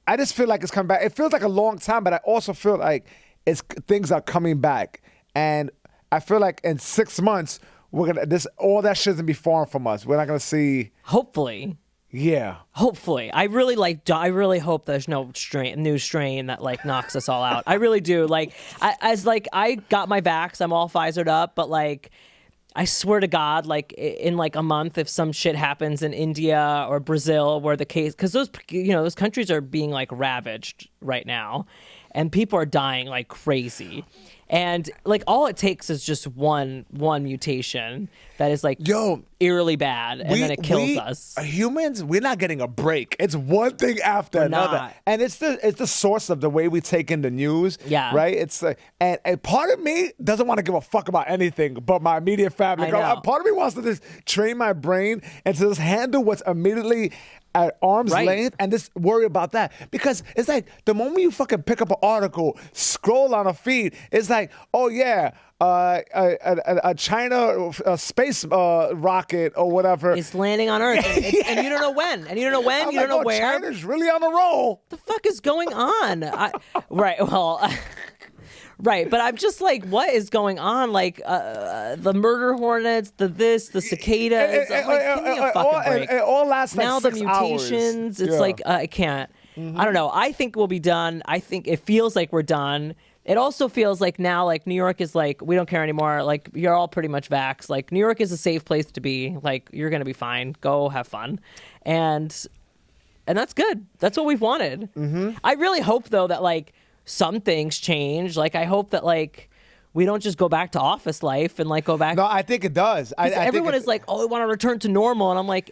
C: I just feel like it's coming back. It feels like a long time, but I also feel like things are coming back. And I feel like in 6 months, all that shit's gonna be foreign from us. We're not gonna see.
D: Hopefully.
C: Yeah.
D: Hopefully. I really hope there's no new strain that like knocks us all out. I really do. Like, I got my vax. I'm all Pfizered up, but like, I swear to God, like in like a month, if some shit happens in India or Brazil where the case, because those countries are being like ravaged right now and people are dying like crazy. And like all it takes is just one mutation that is like eerily bad, and then it kills us.
C: Humans, we're not getting a break. It's one thing after another,
D: not.
C: and it's the source of the way we take in the news.
D: Yeah,
C: right. It's and part of me doesn't want to give a fuck about anything but my immediate family.
D: I know.
C: Part of me wants to just train my brain and to just handle what's immediately at arm's length and just worry about that. Because it's like the moment you fucking pick up an article, scroll on a feed, it's like, oh yeah, a China space rocket or whatever
D: is landing on Earth, and you don't know when, and you don't know when, you don't know where.
C: China's really on a roll.
D: The fuck is going on? Right, but I'm just like, what is going on? Like, the murder hornets, the cicadas. I'm like, give me a fucking break.
C: It all lasts like
D: now
C: 6
D: the mutations. It's like, I can't. Mm-hmm. I don't know. I think we'll be done. I think it feels like we're done. It also feels like now, like, New York is like, we don't care anymore. Like, you're all pretty much vaxxed. Like, New York is a safe place to be. Like, you're going to be fine. Go have fun. And that's good. That's what we've wanted. Mm-hmm. I really hope, though, that, like, some things change. Like, I hope that, like, we don't just go back to office life and, like, go back.
C: No, I think it does.
D: Everyone is like, oh, I want to return to normal. And I'm like,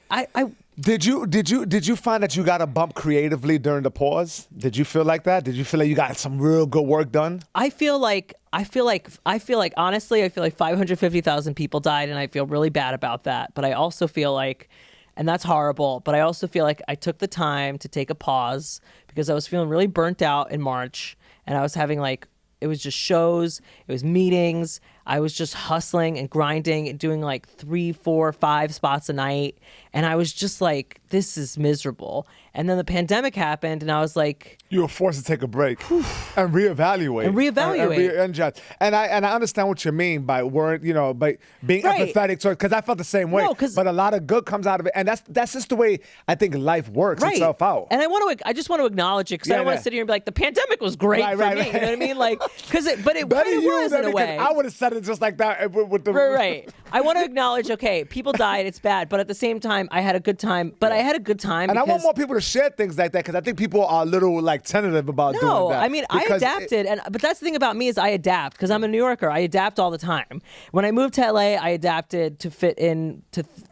C: Did you find that you got a bump creatively during the pause? Did you feel like that? Did you feel like you got some real good work done?
D: I feel like honestly, I feel like 550,000 people died, and I feel really bad about that. But I also feel like, and that's horrible, but I also feel like I took the time to take a pause because I was feeling really burnt out in March, and I was having like, it was just shows, it was meetings. I was just hustling and grinding and doing like 3, 4, 5 spots a night. And I was just like, this is miserable. And then the pandemic happened, and I was like,
C: you were forced to take a break and reevaluate. And I understand what you mean by by being empathetic to it, because I felt the same way. But a lot of good comes out of it, and that's just the way I think life works itself out.
D: And I just want to acknowledge it, because I don't want to sit here and be like, the pandemic was great for me. You know what I mean? Like, but it was in a way.
C: I would have said it just like that with the
D: right. I want to acknowledge, okay, people died, it's bad, but at the same time, I had a good time. But I had a good time,
C: and I want more people to share things like that, because I think people are a little like tentative about doing that.
D: No, I mean, I adapted, but that's the thing about me is I adapt, because I'm a New Yorker. I adapt all the time. When I moved to LA, I adapted to fit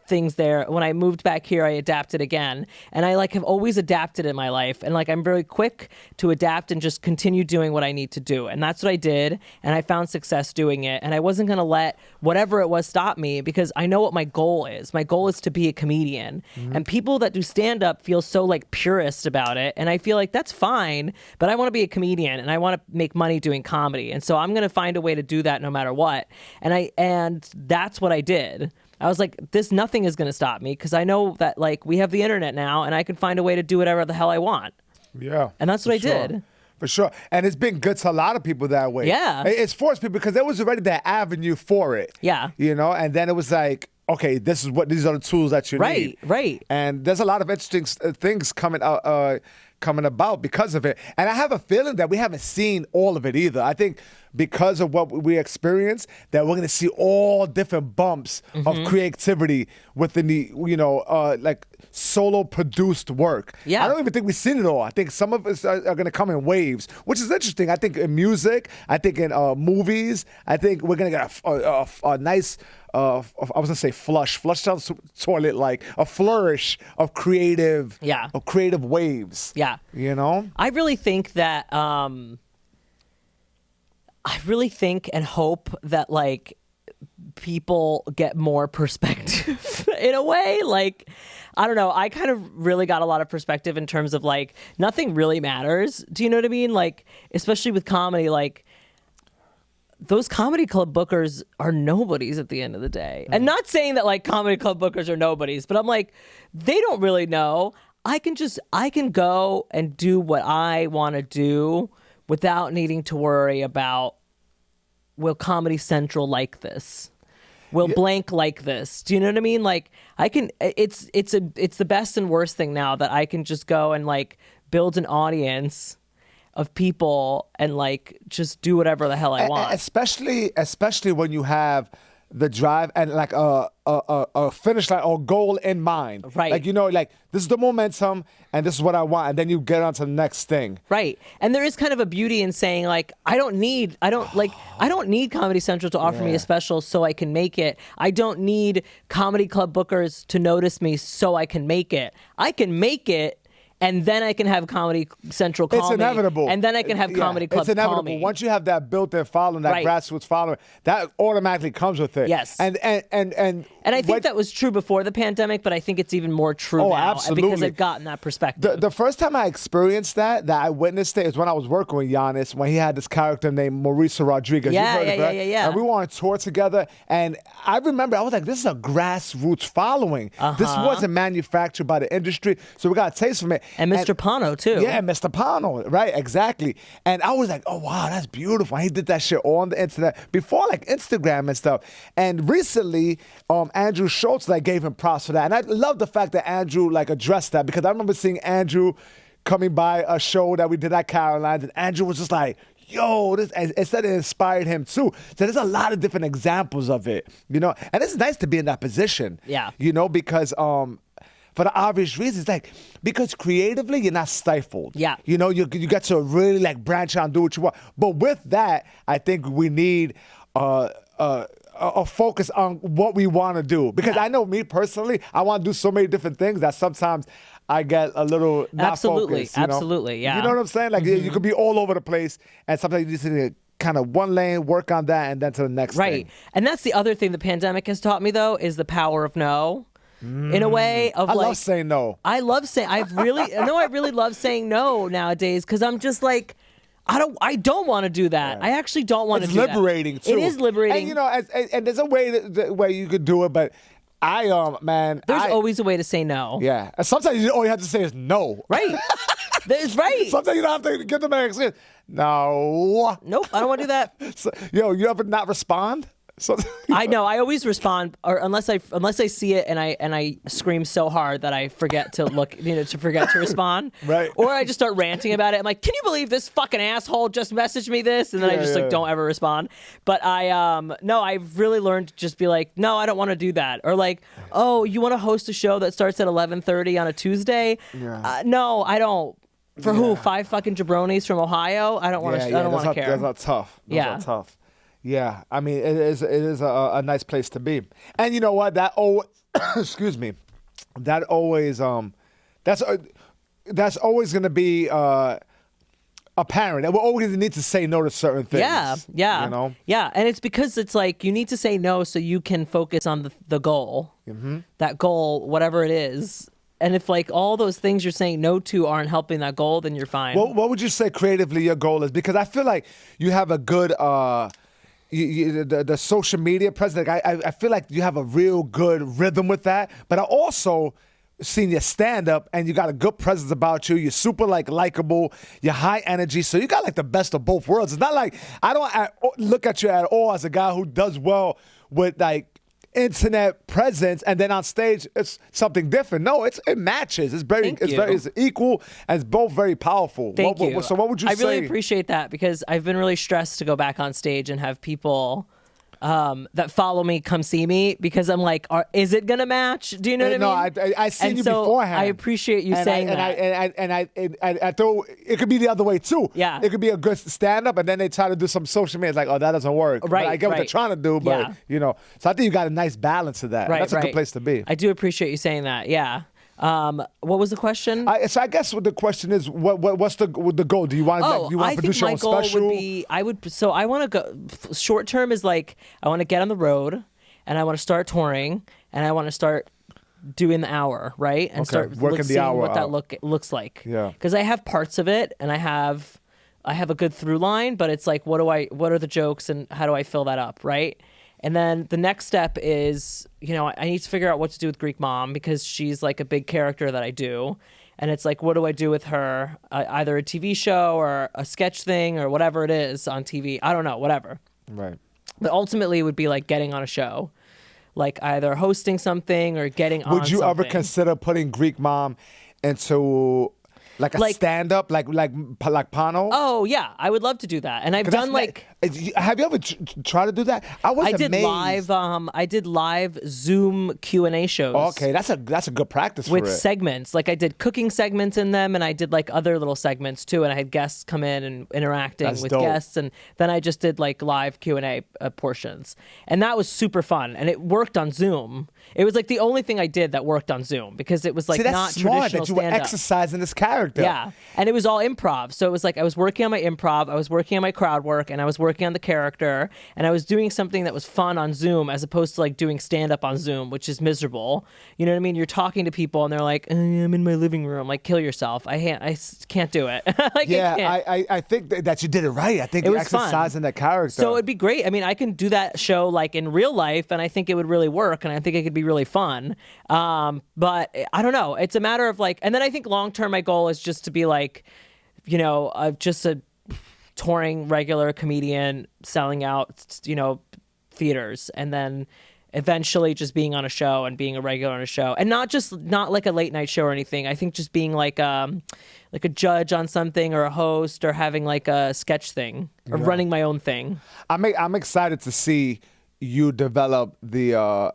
D: things there. When I moved back here, I adapted again. And I like have always adapted in my life. And like I'm very quick to adapt and just continue doing what I need to do. And that's what I did. And I found success doing it. And I wasn't going to let whatever it was stop me because I know what my goal is. My goal is to be a comedian. And people that do stand up feel so like purist about it. And I feel like that's fine, but I want to be a comedian and I want to make money doing comedy. And so I'm going to find a way to do that no matter what. And that's what I did. I was like, nothing is going to stop me because I know that like we have the internet now and I can find a way to do whatever the hell I want.
C: Yeah.
D: And that's what I did.
C: For sure. And it's been good to a lot of people that way.
D: Yeah.
C: It's forced people because there was already that avenue for it.
D: Yeah.
C: You know, and then it was like, okay, these are the tools that you need.
D: Right.
C: And there's a lot of interesting things coming about because of it. And I have a feeling that we haven't seen all of it either. I think because of what we experience, that we're going to see all different bumps of creativity within the, like solo produced work.
D: Yeah.
C: I don't even think we've seen it all. I think some of us are going to come in waves, which is interesting. I think in music, I think in movies, I think we're going to get a nice, I was going to say flush sounds toilet like, a flourish of creative waves.
D: Yeah.
C: You know?
D: I really think that, I really think and hope that like people get more perspective in a way. Like, I don't know. I kind of really got a lot of perspective in terms of like nothing really matters. Do you know what I mean? Like, especially with comedy, like those comedy club bookers are nobodies at the end of the day. And not saying that like comedy club bookers are nobodies, but I'm like, they don't really know. I can go and do what I want to do without needing to worry about, will Comedy Central like this? Will blank like this? Do you know what I mean? Like I can, it's the best and worst thing now that I can just go and like build an audience of people and like just do whatever the hell I want.
C: Especially when you have the drive and like a finish line or goal in mind.
D: Right.
C: Like, like this is the momentum and this is what I want. And then you get on to the next thing.
D: Right. And there is kind of a beauty in saying like, I don't need Comedy Central to offer me a special so I can make it. I don't need comedy club bookers to notice me so I can make it. I can make it. And then I can have Comedy Central call me.
C: It's inevitable.
D: And then I can have comedy clubs
C: It's inevitable.
D: call me.
C: Once you have that built-in following, that grassroots following, that automatically comes with it.
D: Yes.
C: And
D: I think that was true before the pandemic, but I think it's even more true now.
C: Absolutely.
D: Because I've gotten that perspective.
C: The first time I experienced that I witnessed it, is when I was working with Giannis, when he had this character named Mauricio Rodriguez.
D: Yeah.
C: And we were on tour together, and I remember I was like, this is a grassroots following. This wasn't manufactured by the industry, so we got a taste from it.
D: And Mr. Pano, too.
C: Yeah, Mr. Pano, right, exactly. And I was like, oh, wow, that's beautiful. He did that shit on the internet before, like, Instagram and stuff. And recently, Andrew Schultz, like, gave him props for that. And I love the fact that Andrew, like, addressed that, because I remember seeing Andrew coming by a show that we did at Caroline's, and Andrew was just like, yo, this, and it said it inspired him too. So there's a lot of different examples of it, and it's nice to be in that position.
D: Yeah.
C: Because for the obvious reasons, like, because creatively you're not stifled.
D: Yeah.
C: You get to really like branch out and do what you want. But with that, I think we need a focus on what we want to do. Because I know me personally, I want to do so many different things that sometimes I get a little not focused.
D: Absolutely, yeah.
C: You know what I'm saying? Like, you could be all over the place, and sometimes you just need to kind of one lane, work on that, and then to the next thing.
D: Right. And that's the other thing the pandemic has taught me, though, is the power of no. In a way of
C: I
D: like,
C: love saying no.
D: I really love saying no nowadays, because I'm just like, I don't want to do that. I actually don't want to do that.
C: It's liberating too.
D: It is liberating.
C: And there's a way where you could do it, but
D: there's always a way to say no.
C: Yeah. And sometimes all you have to say is no.
D: Right. That's right.
C: Sometimes you don't have to give them an excuse. No.
D: Nope, I don't want to do that.
C: So, you ever not respond?
D: I know. I always respond, or unless I see it and I scream so hard that I forget to look, to forget to respond.
C: Right.
D: Or I just start ranting about it. I'm like, can you believe this fucking asshole just messaged me this? And then I just don't ever respond. But I've really learned to just be like, no, I don't want to do that. Or like, oh, you want to host a show that starts at 11:30 on a Tuesday? Yeah. No, I don't. For who? 5 fucking jabronis from Ohio? I don't want to. I don't want to care.
C: Those are tough. Those are tough. Yeah, I mean, it is a nice place to be. And you know what? That excuse me, that always that's always going to be apparent. And we're always going to need to say no to certain things.
D: Yeah.
C: You know?
D: Yeah, and it's because it's like you need to say no so you can focus on the goal. Mm-hmm. That goal, whatever it is. And if like all those things you're saying no to aren't helping that goal, then you're fine.
C: What would you say creatively your goal is? Because I feel like you have a good the social media presence. Like I feel like you have a real good rhythm with that. But I also seen your stand up and you got a good presence about you. You're super like likable. You're high energy. So you got like the best of both worlds. It's not like I don't look at you at all as a guy who does well with like internet presence and then on stage it's something different. No, it matches. It's equal and it's both very powerful.
D: Thank you.
C: So what would you say?
D: I really appreciate that because I've been really stressed to go back on stage and have people that follow me come see me because I'm like, is it gonna match? Do you know what I mean?
C: No, I seen you beforehand.
D: I appreciate you saying that.
C: And I thought it could be the other way too.
D: Yeah,
C: it could be a good stand up, and then they try to do some social media. It's like, oh, that doesn't work.
D: Right,
C: but I get what they're trying to do, but so I think you got a nice balance of that.
D: Right,
C: that's a good place to be.
D: I do appreciate you saying that. Yeah. What was the question?
C: So I guess what the question is, what's the goal? Do you want to produce your own special?
D: I want to go. Short term is like I want to get on the road, and I want to start touring, and I want to start doing the hour, right, and start
C: working the hour
D: what
C: out.
D: that looks like.
C: Yeah,
D: because I have parts of it, and I have a good through line, but it's like what are the jokes, and how do I fill that up, right? And then the next step is, I need to figure out what to do with Greek Mom because she's like a big character that I do. And it's like, what do I do with her? Either a TV show or a sketch thing or whatever it is on TV. I don't know, whatever.
C: Right.
D: But ultimately it would be like getting on a show, like either hosting something or getting on
C: Would you ever consider putting Greek Mom into like a stand-up, like Pano?
D: Oh, yeah. I would love to do that. And I've done
C: have you ever tried to do that? I
D: did live Zoom Q&A shows.
C: Okay, that's a good practice
D: with segments. Like I did cooking segments in them, and I did like other little segments too. And I had guests come in and interacting with guests, and then I just did like live Q&A portions, and that was super fun. And it worked on Zoom. It was like the only thing I did that worked on Zoom because it was like not traditional
C: that you were exercising this character.
D: Yeah, and it was all improv. So it was like I was working on my improv, I was working on my crowd work, and I was working on the character, and I was doing something that was fun on Zoom as opposed to like doing stand-up on Zoom, which is miserable. You know what I mean? You're talking to people, and they're like, I'm in my living room. Like, kill yourself. I can't do it.
C: I think that you did it right. I think you're exercising that character.
D: So it'd be great. I mean, I can do that show like in real life, and I think it would really work, and I think it could be really fun. But I don't know. It's a matter of like, and then I think long-term my goal is just to be like, just a touring regular comedian selling out, theaters, and then eventually just being on a show and being a regular on a show, and not like a late night show or anything. I think just being like a judge on something or a host or having like a sketch thing or running my own thing.
C: I'm excited to see you develop the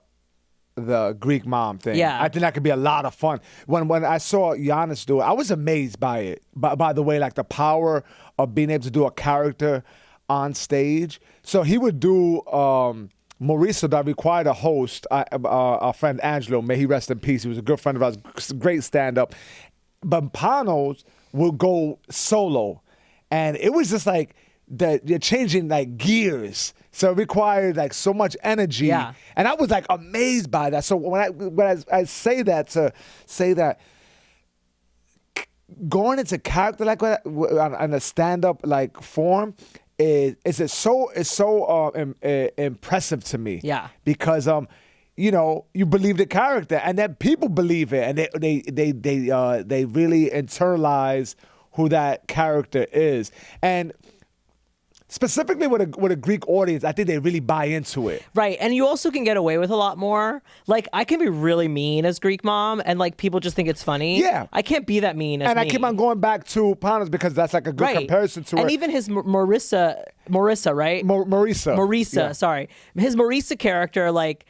C: Greek Mom thing.
D: Yeah.
C: I think that could be a lot of fun. When I saw Giannis do it, I was amazed by it. By the way, like the power of being able to do a character on stage. So he would do Mauricio that required a host, our friend Angelo, may he rest in peace. He was a good friend of ours, great stand-up. But Panos would go solo. And it was just like, you're changing like gears. So it required like so much energy.
D: Yeah.
C: And I was like amazed by that. So when I say that, to say that going into character like that on a stand-up like form is so impressive to me.
D: Yeah.
C: Because you believe the character, and then people believe it, and they really internalize who that character is. And specifically with a Greek audience, I think they really buy into it.
D: Right, and you also can get away with a lot more. Like, I can be really mean as Greek Mom, and like people just think it's funny.
C: Yeah.
D: I can't be that mean as
C: And
D: me.
C: I keep on going back to Panos because that's like a good comparison to
D: and
C: her.
D: even his Marissa, right?
C: Marisa.
D: Marisa,
C: Yeah.
D: sorry. His Marisa character, like,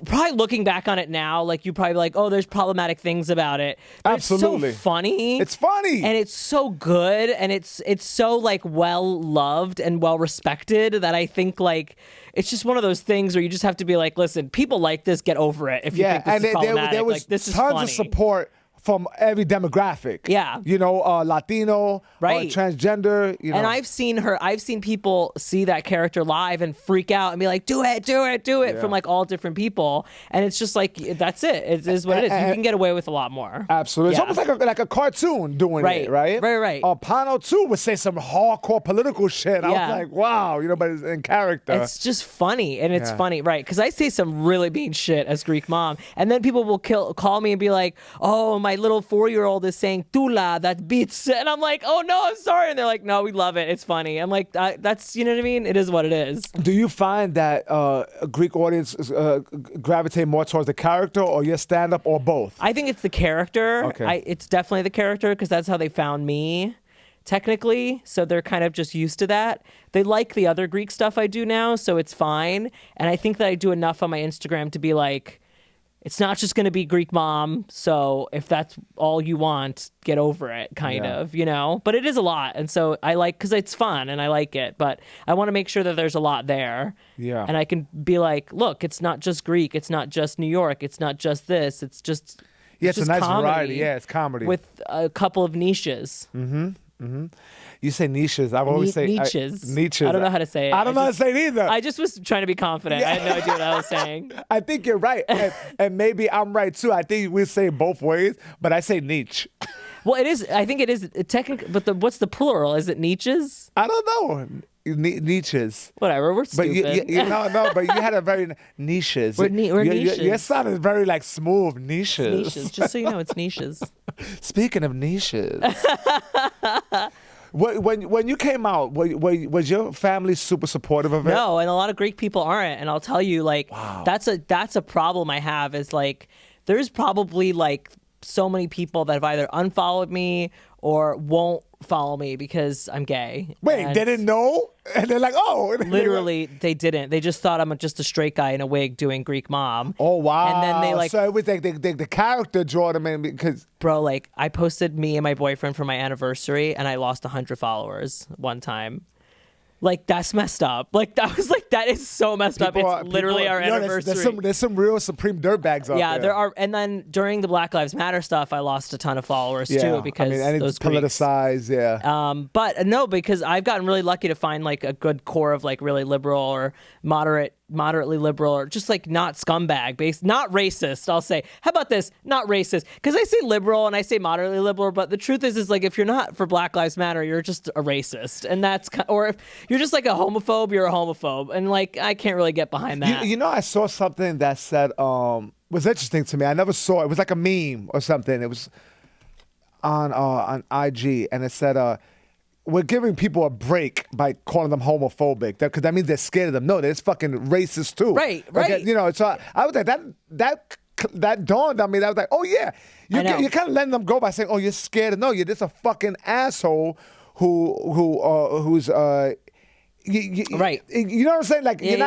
D: probably looking back on it now, like you probably like, oh, there's problematic things about it. But
C: Absolutely.
D: It's so funny.
C: It's funny.
D: And it's so good, and it's so like well loved and well respected that I think like it's just one of those things where you just have to be like, listen, people like this, get over it. If you think this is problematic,
C: there was
D: like, this is
C: tons
D: funny.
C: of support from every demographic.
D: Yeah.
C: You know, Latino,
D: Right.
C: Transgender, you know.
D: And I've seen people see that character live and freak out and be like, do it
C: Yeah.
D: from like all different people. And it's just like, that's it. It is what it is. You can get away with a lot more.
C: Absolutely.
D: Yeah.
C: It's almost like a cartoon doing
D: Right.
C: it, right?
D: Right.
C: Pano, too, would say some hardcore political shit. I
D: Yeah.
C: was like, wow, you know, but it's in character.
D: It's just funny, and it's
C: Yeah.
D: funny, right? Because I say some really mean shit as Greek mom, and then people will call me and be like, "Oh, my little 4-year-old is saying tula, that beats," and I'm like, "Oh no, I'm sorry," and they're like, "No, we love it. It's funny." I'm like, "That's you know what I mean? It is what it is."
C: Do you find that a Greek audience gravitate more towards the character or your stand-up or both?
D: I think it's the character.
C: Okay.
D: It's definitely the character because that's how they found me. Technically, so they're kind of just used to that. They like the other Greek stuff I do now, so it's fine. And I think that I do enough on my Instagram to be like, it's not just going to be Greek mom. So if that's all you want, get over it, kind of, you know. But it is a lot, and so I like because it's fun and I like it. But I want to make sure that there's a lot there.
C: Yeah.
D: And I can be like, look, it's not just Greek, it's not just New York, it's not just this, it's just
C: It's a
D: just
C: nice
D: comedy
C: variety. Yeah, it's comedy.
D: with a couple of niches.
C: You say niches. I've always say
D: niches.
C: niches.
D: I don't know how to say it.
C: I don't know how to say it either.
D: I just was trying to be confident. I had no idea what I was saying.
C: I think you're right. And maybe I'm right too. I think we say it both ways, but I say niche.
D: Well, it is. I think it is technically. But what's the plural? Is it niches?
C: I don't know. Niches.
D: Whatever. We're
C: But
D: stupid.
C: no, but you had a very niches.
D: We're niches.
C: Your sound is very like smooth niches.
D: Niches. Just so you know, it's niches.
C: Speaking of niches, when you came out, was your family super supportive of it?
D: No, and a lot of Greek people aren't. And I'll tell you, like, that's a problem I have. Is like, there's probably like so many people that have either unfollowed me or won't follow me because I'm gay.
C: Wait,
D: And
C: they didn't know? And they're like, oh.
D: literally, they didn't. They just thought I'm just a straight guy in a wig doing Greek mom.
C: Oh, wow.
D: And then they like,
C: So it was like the character drew them in because.
D: bro, like I posted me and my boyfriend for my anniversary, and I lost 100 followers one time. Like, that's messed up. Like, that is so messed up. It's literally our anniversary.
C: There's some real supreme dirtbags out there.
D: Yeah, there are. And then during the Black Lives Matter stuff, I lost a ton of followers too because
C: and
D: those
C: it's politicized.
D: Greeks.
C: Yeah.
D: But no, because I've gotten really lucky to find like a good core of like really liberal or moderately liberal or just like not scumbag based, not racist. I'll say, how about this? Not racist. Because I say liberal and I say moderately liberal, but the truth is like if you're not for Black Lives Matter, you're just a racist, and that's or if you're just like a homophobe, you're a homophobe, and like I can't really get behind that.
C: You know, I saw something that said was interesting to me. I never saw it. It was like a meme or something. It was on IG, and it said we're giving people a break by calling them homophobic because that means they're scared of them. No, they're just fucking racist too.
D: Right.
C: You know, so I was like that dawned on me. That I was like, oh yeah, you're kind of letting them go by saying, oh, you're scared. No, you're just a fucking asshole who's
D: right.
C: You know what I'm saying? Like you're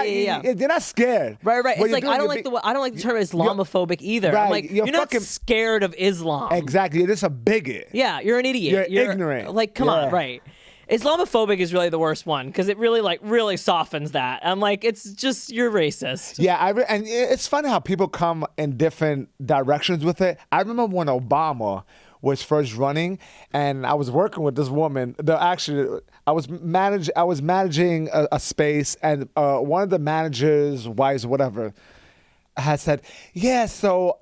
C: not scared.
D: Right.
C: What
D: It's
C: you're
D: like
C: doing,
D: I don't like the term Islamophobic either.
C: Right,
D: I'm like
C: you're
D: you're not
C: fucking-
D: scared of Islam.
C: Exactly. You're just a bigot.
D: Yeah, you're an idiot.
C: You're ignorant.
D: Like, come
C: Yeah.
D: on, right? Islamophobic is really the worst one because it really softens that. I'm like, it's just you're racist.
C: Yeah, and it's funny how people come in different directions with it. I remember when Obama was first running, and I was working with this woman. I was managing a space, and one of the managers' wives, whatever, had said, "Yeah, so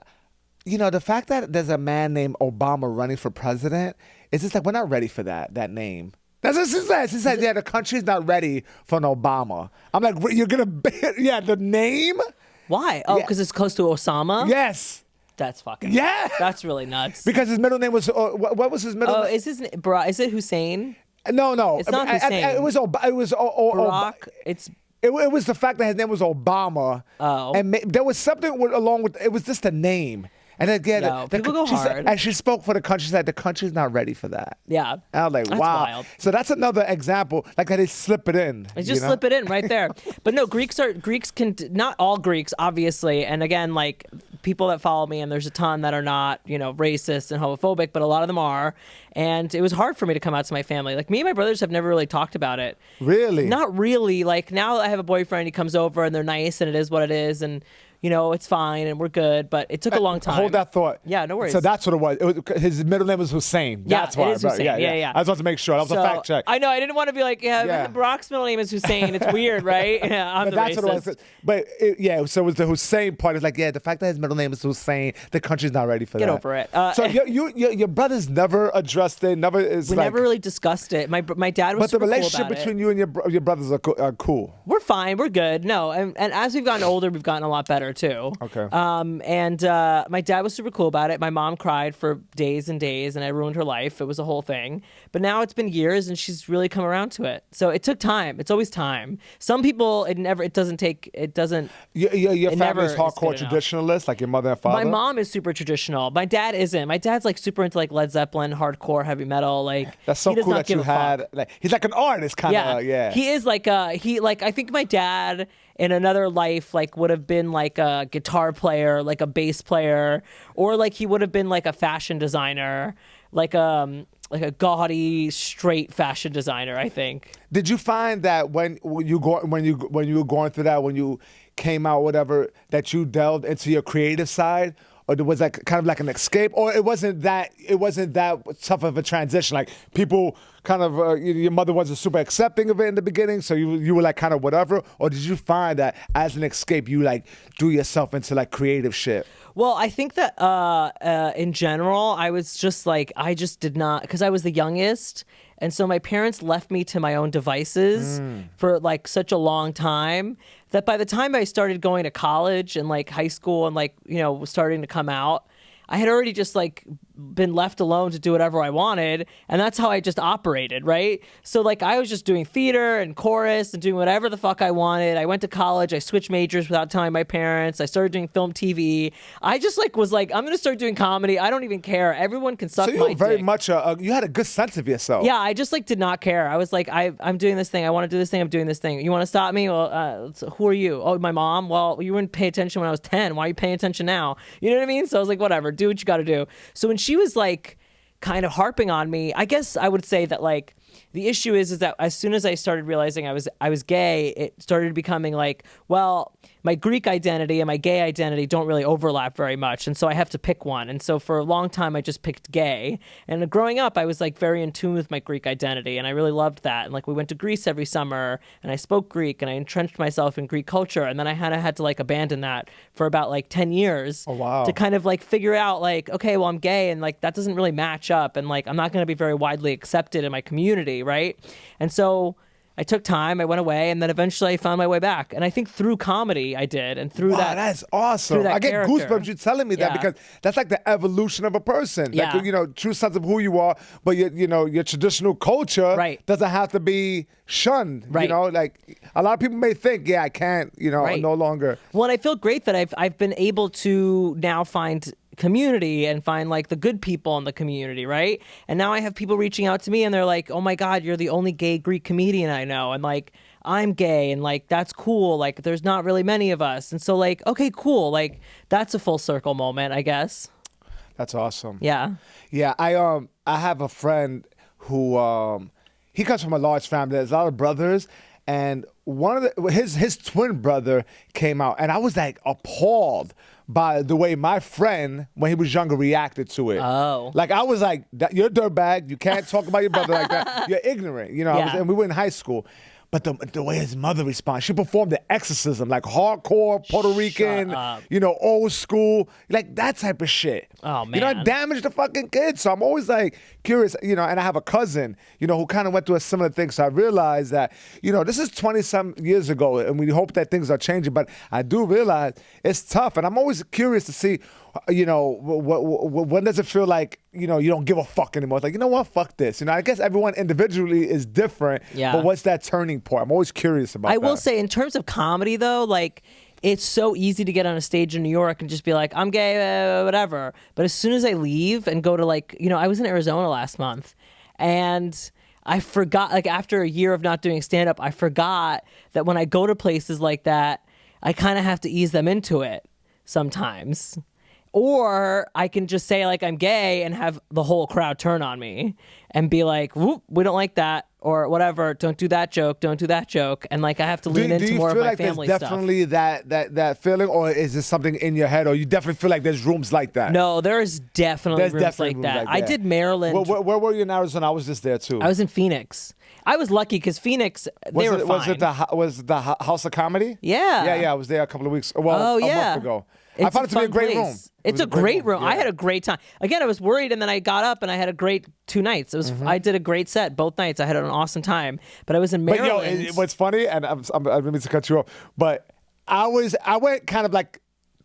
C: you know the fact that there's a man named Obama running for president, it's just like we're not ready for that name." That's what she said. She said, "Yeah, the country's not ready for an Obama." I'm like, "You're gonna, the name?
D: Why? Oh,
C: Yeah.
D: because it's close to Osama.
C: Yes."
D: That's fucking.
C: Yeah.
D: That's really nuts.
C: Because his middle name was what was his middle name?
D: Is it Hussein?
C: No.
D: It's not Hussein.
C: It was
D: Barack.
C: It was the fact that his name was Obama.
D: Oh.
C: And there was something along with it was just a name. And again,
D: No, people go
C: she said-
D: hard.
C: and she spoke for the country. She said the country's not ready for that.
D: Yeah.
C: And I was like,
D: That's
C: wow.
D: wild.
C: So that's another example, like how they slip it in.
D: They just slip it in right there. But no, Greeks can, not all Greeks, obviously. And again, like people that follow me, and there's a ton that are not, racist and homophobic, but a lot of them are. And it was hard for me to come out to my family. Like me and my brothers have never really talked about it.
C: Really?
D: Not really. Like now I have a boyfriend, he comes over and they're nice and it is what it is. And it's fine and we're good, but it took a long time.
C: Hold that thought.
D: Yeah, no worries.
C: So that's what it was. His middle name was Hussein.
D: Yeah,
C: That's why.
D: it is Hussein. Yeah.
C: I just wanted to make sure. That was a fact check.
D: I know. I didn't want to be like, Barack's middle name is Hussein. It's weird, right? Yeah, I'm the
C: That's
D: racist.
C: what it was. But so it was the Hussein part. It's like, the fact that his middle name is Hussein, the country's not ready for that.
D: Get over it.
C: So your brothers never addressed it.
D: We never really discussed it. My dad was
C: But the
D: super
C: relationship
D: cool about
C: between
D: it.
C: you and your brothers are cool.
D: We're fine. We're good. No, and as we've gotten older, we've gotten a lot better too.
C: Okay.
D: And my dad was super cool about it. My mom cried for days and days, and I ruined her life. It was a whole thing. But now it's been years, and she's really come around to it. So it took time. It's always time. Some people, it doesn't.
C: Your
D: It never
C: family's
D: is
C: hardcore
D: good enough.
C: traditionalist, like your mother and father?
D: My mom is super traditional. My dad isn't. My dad's like super into like Led Zeppelin, hardcore, heavy metal. Like
C: That's so
D: he does
C: cool
D: not
C: that you
D: give a fuck.
C: had. Like, he's like an artist, kind of. Yeah.
D: He is like I think my dad in another life like would have been like a guitar player, like a bass player, or like he would have been like a fashion designer, like a gaudy straight fashion designer, I think.
C: Did you find that when you were going through that, when you came out, whatever, that you delved into your creative side? Or was like kind of like an escape, or it wasn't that tough of a transition. Like people kind of, your mother wasn't super accepting of it in the beginning, so you were like kind of whatever. Or did you find that as an escape, you like drew yourself into like creative shit?
D: Well, I think that in general, I was just like, I just did not, because I was the youngest. And so my parents left me to my own devices for like such a long time that by the time I started going to college and like high school and like, was starting to come out, I had already just like been left alone to do whatever I wanted, and that's how I just operated, right? So like I was just doing theater and chorus and doing whatever the fuck I wanted. I went to college, I switched majors without telling my parents. I started doing film, TV. I just like was like, I'm gonna start doing comedy. I don't even care. Everyone can suck
C: So you
D: my
C: were very
D: dick.
C: much you had a good sense of yourself.
D: Yeah, I just like did not care. I was like, I'm doing this thing. I want to do this thing. I'm doing this thing. You want to stop me? Well, so who are you? Oh, my mom. Well, you wouldn't pay attention when I was 10. Why are you paying attention now? You know what I mean? So I was like, whatever. Do what you got to do. So when she was like kind of harping on me, I guess I would say that like the issue is that as soon as I started realizing I was gay, it started becoming like, well, my Greek identity and my gay identity don't really overlap very much, and so I have to pick one. And so for a long time, I just picked gay. And growing up, I was like very in tune with my Greek identity, and I really loved that. And like we went to Greece every summer, and I spoke Greek, and I entrenched myself in Greek culture. And then I had to like abandon that for about like 10 years.
C: Oh, wow.
D: To kind of like figure out like, okay, well, I'm gay, and like that doesn't really match up, and like I'm not going to be very widely accepted in my community, right? And so I took time, I went away, and then eventually I found my way back. And I think through comedy I did, and through that.
C: That's awesome.
D: that
C: I get
D: character.
C: goosebumps you telling me that,
D: Yeah.
C: because that's like the evolution of a person.
D: Yeah.
C: Like, true sense of who you are, but your traditional culture
D: Right.
C: doesn't have to be shunned.
D: Right.
C: Like a lot of people may think, I can't,
D: Right.
C: no longer.
D: Well, and I feel great that I've been able to now find community and find like the good people in the community, right? And now I have people reaching out to me and they're like, oh my God, you're the only gay Greek comedian I know. And like, I'm gay, and like, that's cool. Like, there's not really many of us. And so like, okay, cool. Like, that's a full circle moment, I guess.
C: That's awesome.
D: Yeah.
C: Yeah, I have a friend who he comes from a large family. There's a lot of brothers, and one of his twin brother came out, and I was like appalled by the way my friend, when he was younger, reacted to it.
D: Oh.
C: Like I was like, you're a dirtbag. You can't talk about your brother like that. You're ignorant.
D: Yeah.
C: And we were in high school. But the way his mother responds, she performed the exorcism, like hardcore Puerto Rican,
D: up.
C: old school, like that type of shit.
D: Oh,
C: it
D: man.
C: damaged the fucking kids. So I'm always like curious, and I have a cousin, who kind of went through a similar thing. So I realized that, this is 20-some years ago, and we hope that things are changing. But I do realize it's tough, and I'm always curious to see, when does it feel like, you don't give a fuck anymore? It's like, you know what, fuck this. I guess everyone individually is different.
D: Yeah.
C: But what's that turning point? I'm always curious about that.
D: I will say, in terms of comedy, though, like, it's so easy to get on a stage in New York and just be like, I'm gay, whatever. But as soon as I leave and go to like, I was in Arizona last month and I forgot, like after a year of not doing stand-up, I forgot that when I go to places like that, I kind of have to ease them into it sometimes. Or I can just say like I'm gay and have the whole crowd turn on me and be like, whoop, we don't like that, or whatever. Don't do that joke. Don't do that joke. And like I have to lean into more of my family stuff.
C: Do you feel like there's definitely that feeling, or is this something in your head, or you definitely feel like there's rooms like that?
D: No, there's definitely rooms like that. I did Maryland.
C: Where were you in Arizona? I was just there too.
D: I was in Phoenix. I was lucky because Phoenix, they were fine.
C: Was it the House of Comedy?
D: Yeah.
C: Yeah. I was there a couple of weeks. Well, a month ago. I found it to be a great room.
D: It's a great room. Yeah. I had a great time. Again, I was worried, and then I got up and I had a great 2 nights. It was I did a great set both nights. I had an awesome time. But I was in Maryland.
C: But what's funny, and I didn't mean to cut you off, but I went kind of like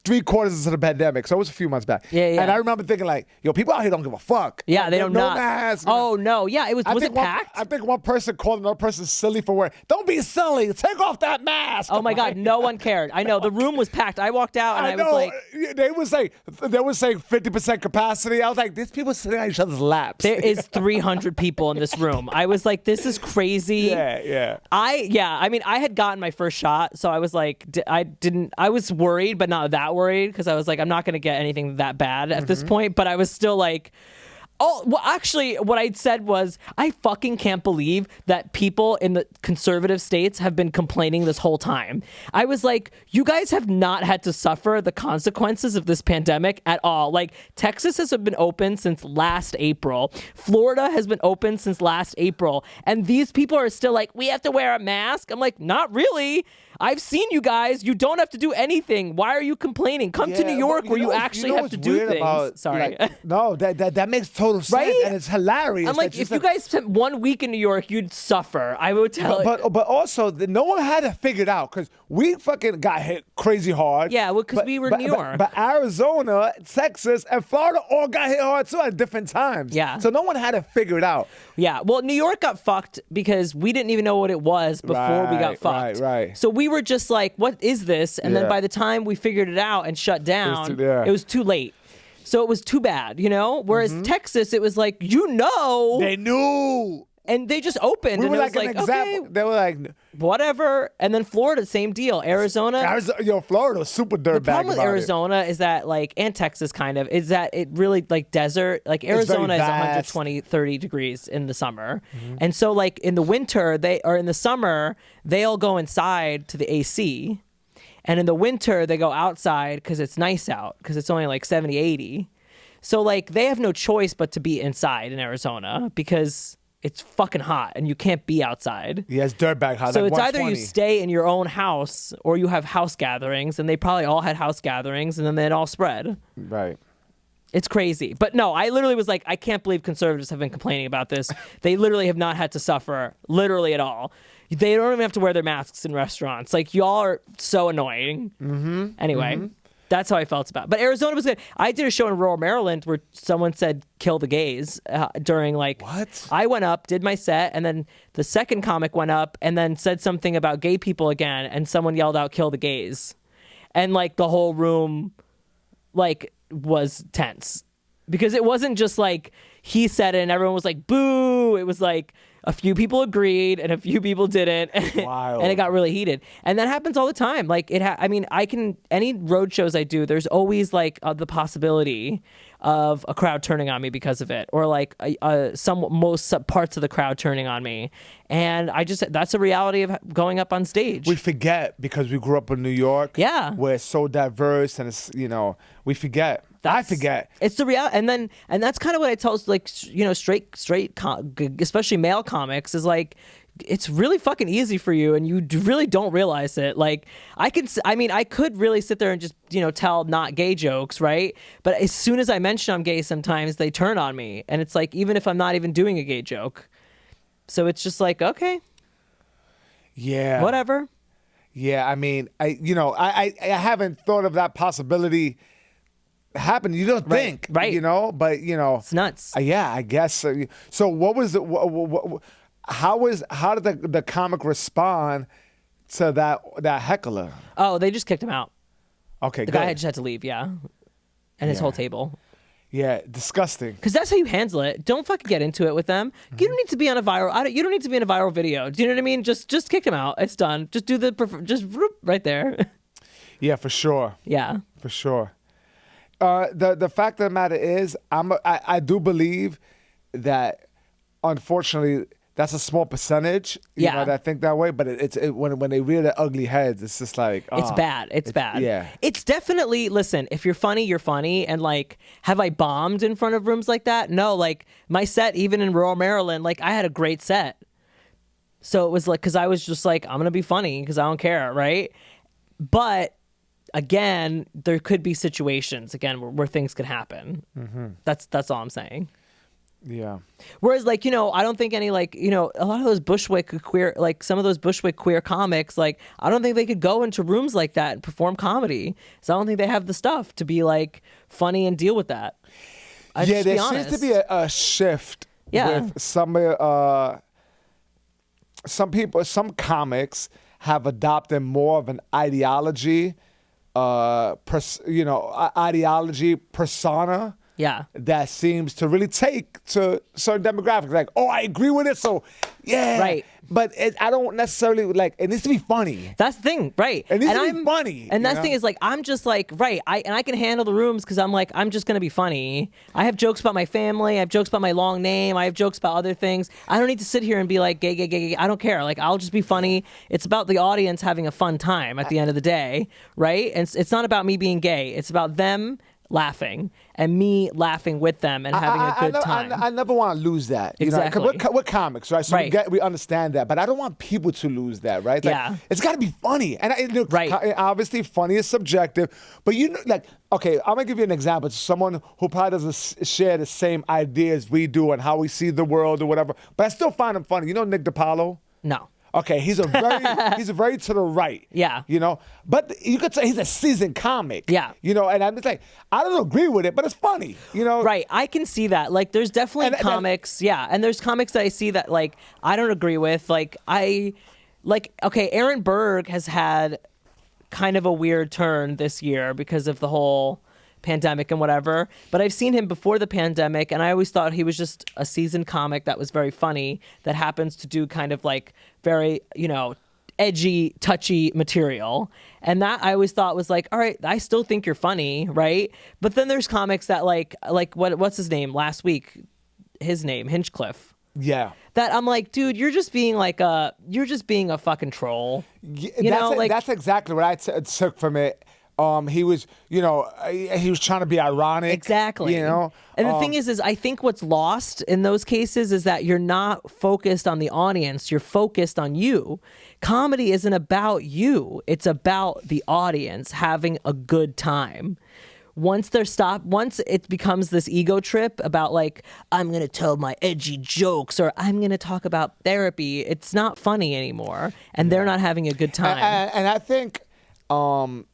C: 3/4 into the pandemic, so it was a few months back.
D: Yeah.
C: And I remember thinking like, people out here don't give a fuck.
D: Yeah,
C: like,
D: they don't
C: no mask.
D: Oh no, yeah, it was it packed?
C: I think one person called another person silly for wearing. Don't be silly. Take off that mask.
D: Oh my God, no one cared. I know the room was packed. I walked out and I was like,
C: they were saying 50% capacity. I was like, these people sitting on each other's laps.
D: There is 300 people in this room. I was like, this is crazy.
C: Yeah.
D: I mean, I had gotten my first shot, so I was like, I was worried, but not that worried because I was like, I'm not going to get anything that bad at this point. But I was still like, oh, well, actually, what I said was, I fucking can't believe that people in the conservative states have been complaining this whole time. I was like, you guys have not had to suffer the consequences of this pandemic at all. Like, Texas has been open since last April. Florida has been open since last April. And these people are still like, we have to wear a mask. I'm like, not really. I've seen you guys. You don't have to do anything. Why are you complaining? Come to New York where you actually have to do things. Sorry.
C: Like, no, that makes total sense.
D: Right?
C: And it's hilarious.
D: I'm like, if you guys spent 1 week in New York, you'd suffer. I would tell you.
C: But also, no one had to figure it out because we fucking got hit crazy hard.
D: Yeah, well, because we were in New York.
C: But Arizona, Texas, and Florida all got hit hard too at different times.
D: Yeah.
C: So no one had to figure it out.
D: Yeah. Well, New York got fucked because we didn't even know what it was before we got fucked.
C: Right.
D: So we were just like, what is this? And then by the time we figured it out and shut down, it was too late. So it was too bad, Whereas Texas, it was like,
C: they knew.
D: And they just opened.
C: We
D: and
C: were
D: it
C: like
D: was
C: an
D: like,
C: example.
D: okay,
C: They were like,
D: whatever. And then Florida, same deal. Arizona,
C: Florida was super dirtbag.
D: The problem with Arizona is that, like, and Texas kind of, is that it really, like, desert, like, Arizona is 120, 30 degrees in the summer. And so, like, in the winter, in the summer, they all go inside to the AC. And in the winter, they go outside because it's nice out, because it's only like 70, 80. So, like, they have no choice but to be inside in Arizona because it's fucking hot and you can't be outside.
C: Yeah, it's dirtbag hot.
D: So
C: like
D: it's either you stay in your own house or you have house gatherings, and they probably all had house gatherings, and then they'd all spread.
C: Right.
D: It's crazy. But no, I literally was like, I can't believe conservatives have been complaining about this. They literally have not had to suffer, literally at all. They don't even have to wear their masks in restaurants. Like, y'all are so annoying. Anyway, that's how I felt about it. But Arizona was good. I did a show in rural Maryland where someone said, kill the gays during, like...
C: What?
D: I went up, did my set, and then the second comic went up and then said something about gay people again, and someone yelled out, kill the gays. And, like, the whole room, like, was tense. Because it wasn't just, like, he said it and everyone was like, boo! It was like... a few people agreed and a few people didn't.
C: Wild.
D: And it got really heated. And that happens all the time. Like, any road shows I do, there's always like the possibility of a crowd turning on me because of it, or like most parts of the crowd turning on me. And that's a reality of going up on stage.
C: We forget because we grew up in New York.
D: Yeah.
C: Where it's so diverse and it's, we forget. I forget.
D: It's the reality, and that's kind of what I tell, like, straight, especially male comics, is like, it's really fucking easy for you, and you really don't realize it. Like, I could really sit there and just, tell not gay jokes, right? But as soon as I mention I'm gay, sometimes they turn on me, and it's like, even if I'm not even doing a gay joke, so it's just like, okay,
C: yeah,
D: whatever.
C: Yeah, I haven't thought of that possibility happen. You don't think,
D: right?
C: But
D: it's nuts.
C: Yeah, I guess. So, what was it? How did the comic respond to that heckler?
D: Oh, they just kicked him out.
C: Okay,
D: The
C: good.
D: guy just had to leave, yeah. And his whole table.
C: Yeah, disgusting.
D: Because that's how you handle it. Don't fucking get into it with them. You don't need to be on a viral. You don't need to be in a viral video. Do you know what I mean? Just kick him out. It's done. Just do just right there.
C: Yeah, for sure.
D: Yeah.
C: For sure. The fact of the matter is, I do believe that, unfortunately, that's a small percentage. You know, that think that way. But when they rear their ugly heads, it's just like
D: it's bad. It's bad.
C: Yeah.
D: It's definitely, listen, if you're funny, you're funny. And like, have I bombed in front of rooms like that? No. Like my set, even in rural Maryland, like I had a great set. So it was like, because I was just like, I'm gonna be funny because I don't care, right? But again, there could be situations again where things could happen. That's all I'm saying.
C: Yeah.
D: Whereas, like, you know, I don't think any, like, you know, a lot of those Bushwick queer, like some of those Bushwick queer comics, like, I don't think they could go into rooms like that and perform comedy. So I don't think they have the stuff to be like funny and deal with that.
C: Yeah, there seems to be a shift with some people, some comics have adopted more of an ideology, ideology persona.
D: Yeah.
C: That seems to really take to certain demographics. Like, oh, I agree with it, so yeah.
D: Right.
C: But I don't necessarily, like, it needs to be funny.
D: That's the thing, right?
C: It needs to be funny.
D: And that's the thing is, like, I'm just like, right, I can handle the rooms because I'm like, I'm just going to be funny. I have jokes about my family. I have jokes about my long name. I have jokes about other things. I don't need to sit here and be like, gay. I don't care. Like, I'll just be funny. It's about the audience having a fun time at the end of the day, right? And it's not about me being gay. It's about them laughing and me laughing with them and having a good time.
C: I never want to lose that.
D: Exactly.
C: You know, we're comics, right? So
D: Right.
C: we understand that, but I don't want people to lose that, right? Like, it's got to be funny. And
D: Right.
C: Obviously, funny is subjective, but you know, like, okay, I'm gonna give you an example. It's someone who probably doesn't share the same ideas we do and how we see the world or whatever, but I still find him funny. You know Nick DiPaolo?
D: No.
C: Okay, he's a very to the right.
D: Yeah.
C: You know, but you could say he's a seasoned comic.
D: Yeah.
C: You know, and I'm just like, I don't agree with it, but it's funny. You know.
D: Right. I can see that. Like, there's definitely comics. And there's comics that I see that, like, I don't agree with. Like, okay, Aaron Berg has had kind of a weird turn this year because of the whole pandemic and whatever, but I've seen him before the pandemic, and I always thought he was just a seasoned comic that was very funny, that happens to do kind of like very, you know, edgy, touchy material. And that I always thought was like, all right, I still think you're funny, right? But then there's comics that like what's his name last week? His name, Hinchcliffe.
C: Yeah.
D: That I'm like, dude, you're just being a fucking troll.
C: Yeah, that's exactly what I took from it. He was, you know, he was trying to be ironic.
D: Exactly.
C: You know?
D: And the thing is I think what's lost in those cases is that you're not focused on the audience. You're focused on you. Comedy isn't about you. It's about the audience having a good time. Once it becomes this ego trip about like, I'm going to tell my edgy jokes or I'm going to talk about therapy, it's not funny anymore. And they're not having a good time.
C: And I think, and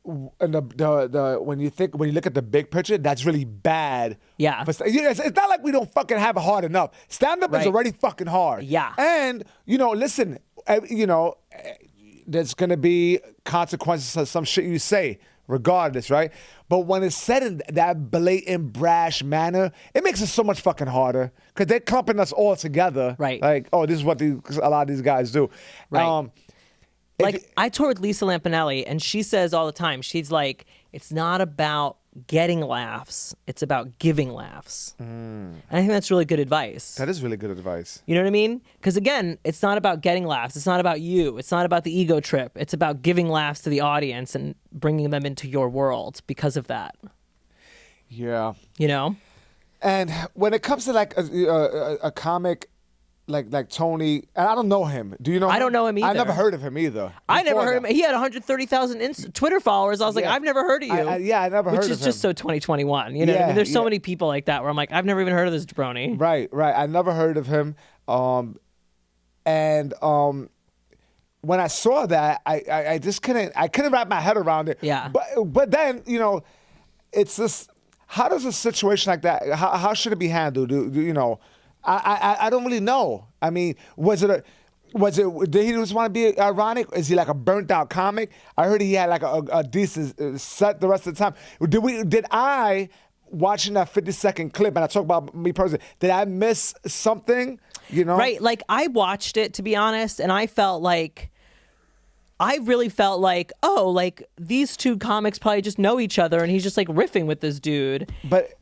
C: when you look at the big picture, that's really bad.
D: Yeah.
C: It's not like we don't fucking have it hard enough. Stand up is already fucking hard.
D: Yeah.
C: And you know, listen, you know, there's gonna be consequences to some shit you say, regardless, right? But when it's said in that blatant, brash manner, it makes it so much fucking harder because they're clumping us all together.
D: Right.
C: Like, oh, this is what a lot of these guys do.
D: Right. Like, I toured with Lisa Lampanelli, and she says all the time, she's like, it's not about getting laughs, it's about giving laughs. And I think that's really good advice.
C: That is really good advice.
D: You know what I mean? Because again, it's not about getting laughs. It's not about you. It's not about the ego trip. It's about giving laughs to the audience and bringing them into your world because of that.
C: Yeah.
D: You know?
C: And when it comes to like a comic like Tony, and I don't know him. Do you know him?
D: I don't know him either.
C: I never heard of him either.
D: I never heard of him. He had 130,000 Twitter followers. I was like, I've never heard of you.
C: I never heard of him.
D: Which is just so 2021. You know what I mean? There's so many people like that where I'm like, I've never even heard of this jabroni.
C: Right. I never heard of him. When I saw that, I just couldn't wrap my head around it.
D: Yeah.
C: But then, you know, it's just, how does a situation like that, how should it be handled? Do you know, I don't really know. I mean, was it Did he just want to be ironic? Is he like a burnt out comic? I heard he had like a decent set the rest of the time. Did I, watching that 50-second clip, and I talk about me personally, did I miss something? You know?
D: Right. Like, I watched it, to be honest, and I really felt like, oh, like these two comics probably just know each other and he's just like riffing with this dude.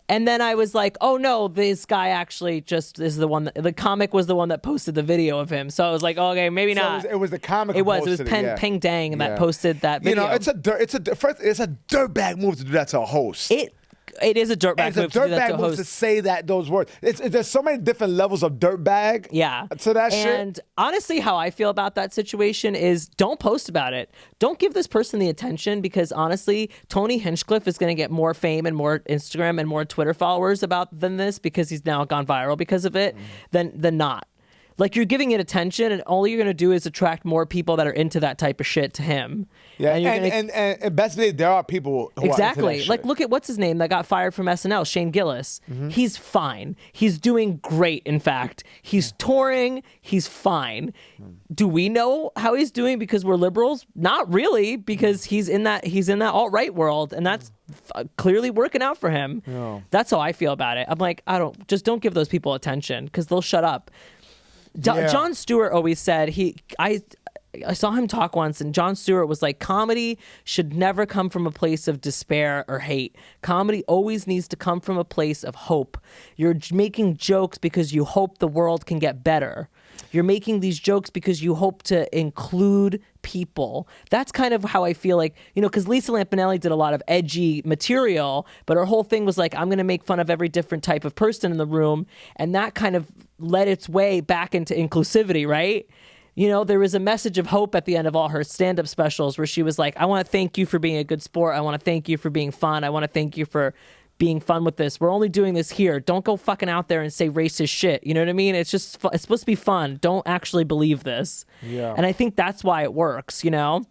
D: And then I was like, oh no, this guy actually just is the one the comic was the one that posted the video of him. So I was like, oh, okay, maybe not.
C: It was the comic.
D: It was Peng Dang that posted that video.
C: You know, it's a dirtbag move to do that to a host.
D: It is a dirtbag move to do that to a host.
C: To say those words. There's so many different levels of dirtbag.
D: Yeah.
C: To that shit.
D: And honestly, how I feel about that situation is don't post about it. Don't give this person the attention because honestly, Tony Hinchcliffe is going to get more fame and more Instagram and more Twitter followers than this because he's now gone viral because of it than not. Like, you're giving it attention, and all you're going to do is attract more people that are into that type of shit to him.
C: Yeah, and basically, there are people who
D: exactly.
C: are into that shit.
D: Like, look at what's his name that got fired from SNL, Shane Gillis. He's fine. He's doing great, in fact. He's touring. He's fine. Do we know how he's doing because we're liberals? Not really, because he's in that alt-right world, and that's clearly working out for him.
C: Yeah.
D: That's how I feel about it. I'm like, don't give those people attention because they'll shut up. Jon Stewart always said I saw him talk once, and Jon Stewart was like, comedy should never come from a place of despair or hate. Comedy always needs to come from a place of hope. You're making jokes because you hope the world can get better. You're making these jokes because you hope to include people. That's kind of how I feel like, because Lisa Lampanelli did a lot of edgy material, but her whole thing was like, I'm going to make fun of every different type of person in the room. And that kind of led its way back into inclusivity, right? There was a message of hope at the end of all her stand-up specials where she was like, I want to thank you for being a good sport. I want to thank you for being fun. I want to thank you for being fun with this. We're only doing this here. Don't go fucking out there and say racist shit. You know what I mean? It's just, it's supposed to be fun. Don't actually believe this.
C: Yeah.
D: And I think that's why it works, And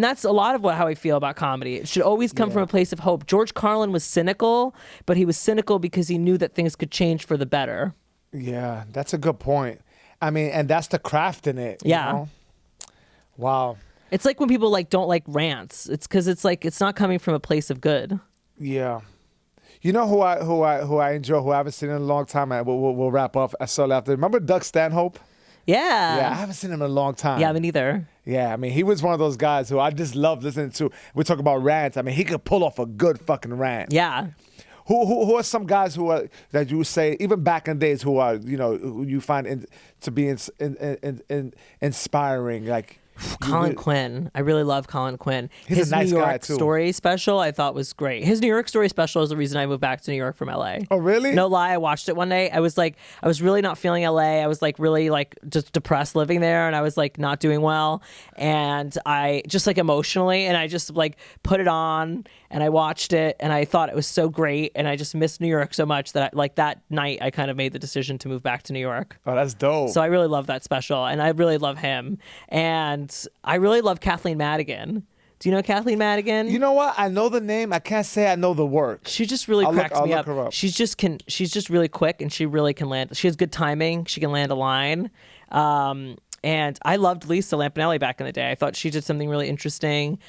D: that's a lot of how I feel about comedy. It should always come from a place of hope. George Carlin was cynical, but he was cynical because he knew that things could change for the better.
C: Yeah, that's a good point. I mean, and that's the craft in it.
D: Yeah.
C: You know? Wow.
D: It's like when people don't like rants. It's because it's not coming from a place of good.
C: Yeah. You know who I enjoy, who I haven't seen in a long time, and we'll wrap up so after. Remember Doug Stanhope?
D: Yeah.
C: Yeah, I haven't seen him in a long time.
D: Yeah, me neither.
C: Yeah, I mean, he was one of those guys who I just love listening to. We talk about rants. I mean, he could pull off a good fucking rant.
D: Yeah.
C: Who are some guys that you say, even back in days, who who you find to be inspiring, like
D: Colin Quinn. I really love Colin Quinn.
C: He's a nice
D: New York
C: guy, too.
D: Story special I thought was great. His New York Story special is the reason I moved back to New York from LA.
C: Oh, really?
D: No lie, I watched it one day. I was really not feeling LA. I was really just depressed living there, and I was not doing well. And I just emotionally, and I just put it on and I watched it, and I thought it was so great, and I just missed New York so much that that night I kind of made the decision to move back to New York.
C: Oh, that's dope.
D: So I really love that special, and I really love him. And I really love Kathleen Madigan. Do you know Kathleen Madigan?
C: You know what? I know the name. I can't say I know the work.
D: She just really cracks me up.
C: Her up.
D: She's just really quick, and she really can land. She has good timing. She can land a line. And I loved Lisa Lampanelli back in the day. I thought she did something really interesting.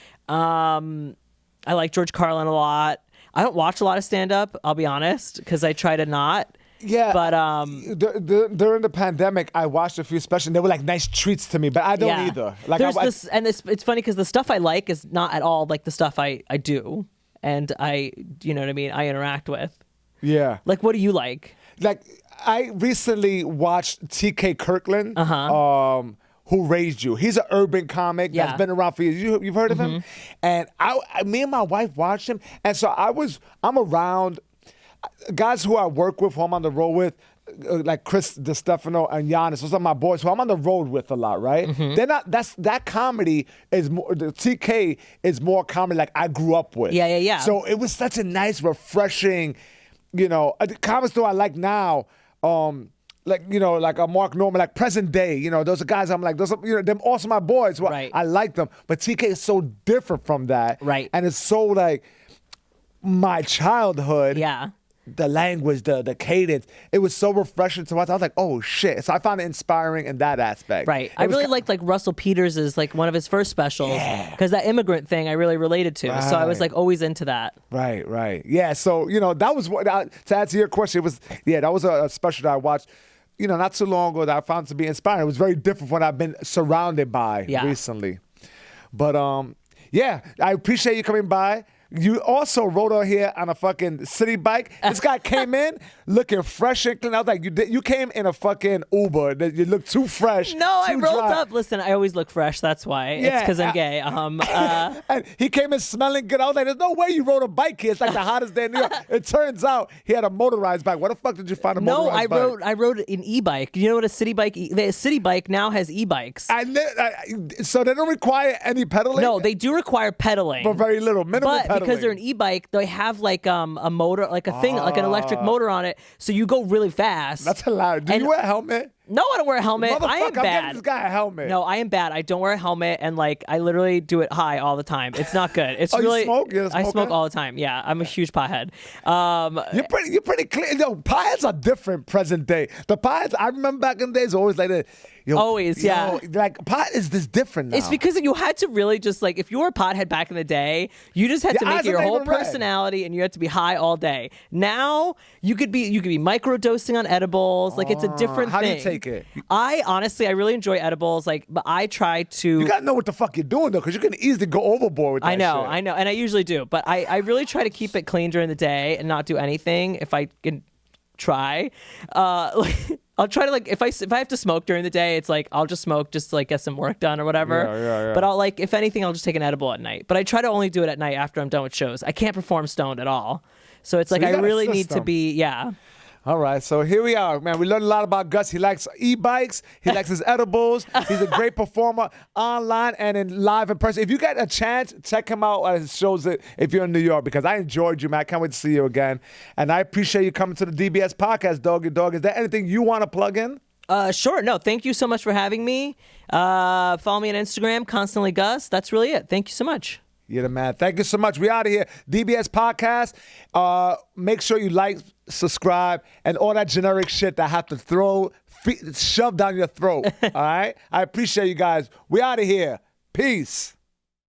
D: I like George Carlin a lot. I don't watch a lot of stand-up, I'll be honest, because I try to not.
C: Yeah,
D: but
C: during the pandemic, I watched a few specials. And they were nice treats to me, but I don't either.
D: It's funny because the stuff I like is not at all like the stuff I do, and you know what I mean, I interact with.
C: Yeah.
D: What do you like?
C: I recently watched T.K. Kirkland. Who Raised You. He's an urban comic that's been around for years. You've heard of him? And me and my wife watched him, and so I'm around guys who I work with, who I'm on the road with, like Chris DiStefano and Giannis. Those are my boys who I'm on the road with a lot, right? They're not. That comedy is more. The TK is more comedy like I grew up with.
D: Yeah.
C: So it was such a nice, refreshing, the comics though I like now. Like a Mark Norman, like present day, those are guys I'm like, those are, them also my boys. Well,
D: right.
C: I like them, but TK is so different from that,
D: right?
C: And it's so my childhood,
D: yeah.
C: the language, the cadence. It was so refreshing to watch. I was like, oh shit. So I found it inspiring in that aspect.
D: Right. I really liked like Russell Peters' like one of his first specials because that immigrant thing I really related to.
C: Right.
D: So I was like always into that.
C: Right. Yeah. So, that was what, to answer your question, that was a special that I watched, not too long ago that I found to be inspiring. It was very different from what I've been surrounded by recently. But, I appreciate you coming by. You also rode out here on a fucking city bike. This guy came in looking fresh and clean. I was like, you came in a fucking Uber. You look too fresh.
D: No, I
C: too
D: rolled
C: dry.
D: up. Listen, I always look fresh. That's why. It's because I'm gay.
C: And he came in smelling good. I was like, there's no way you rode a bike here. It's like the hottest day in New York. It turns out he had a motorized bike. Where the fuck did you find a motorized bike?
D: I rode an e-bike. You know what a city bike? The city bike now has e-bikes.
C: So they don't require any pedaling?
D: No, they do require pedaling.
C: But very little. Minimal
D: But
C: pedaling.
D: because they're an e-bike, they have like a motor, like a thing, like an electric motor on it. So you go really fast.
C: That's hilarious. Do you wear a helmet?
D: No, I don't wear a helmet. I am
C: I'm getting
D: bad.
C: this guy a helmet.
D: No, I am bad. I don't wear a helmet, and like I literally do it high all the time. It's not good. It's
C: Oh, you
D: really.
C: smoke? You're a
D: I smoke
C: smoker?
D: all the time. Yeah, I'm a huge pothead.
C: You're pretty clear. Yo, potheads are different present day. The potheads I remember back in the days always like that.
D: Always, yeah.
C: Like pot is this different now.
D: It's because you had to really just like if you were a pothead back in the day, you just had to
C: Your
D: make
C: eyes
D: it your
C: are not
D: whole
C: even red.
D: personality, and you had to be high all day. Now you could be microdosing on edibles. Like it's a different
C: how
D: thing.
C: do you take it?
D: I really enjoy edibles. Like, but I try to.
C: You gotta know what the fuck you're doing though, because you can easily go overboard with that
D: I know,
C: shit.
D: and I usually do, but I really try to keep it clean during the day and not do anything if I can try. I'll try to like if I have to smoke during the day, it's like I'll just smoke just to like get some work done or whatever.
C: Yeah.
D: But I'll like if anything, I'll just take an edible at night. But I try to only do it at night after I'm done with shows. I can't perform stoned at all, so it's like
C: you
D: I
C: got a
D: really need to
C: system.
D: be
C: All right, so here we are, man. We learned a lot about Gus. He likes e-bikes. He likes his edibles. He's a great performer online and in live in person. If you get a chance, check him out at his shows if you're in New York, because I enjoyed you, man. I can't wait to see you again. And I appreciate you coming to the DBS podcast, Doggy Dog. Is there anything you want to plug in?
D: Sure. No, thank you so much for having me. Follow me on Instagram, Constantly Gus. That's really it. Thank you so much.
C: You're the man. Thank you so much. We out of here. DBS podcast. Make sure you like, subscribe, and all that generic shit that I have to shove down your throat. All right? I appreciate you guys. We out of here. Peace.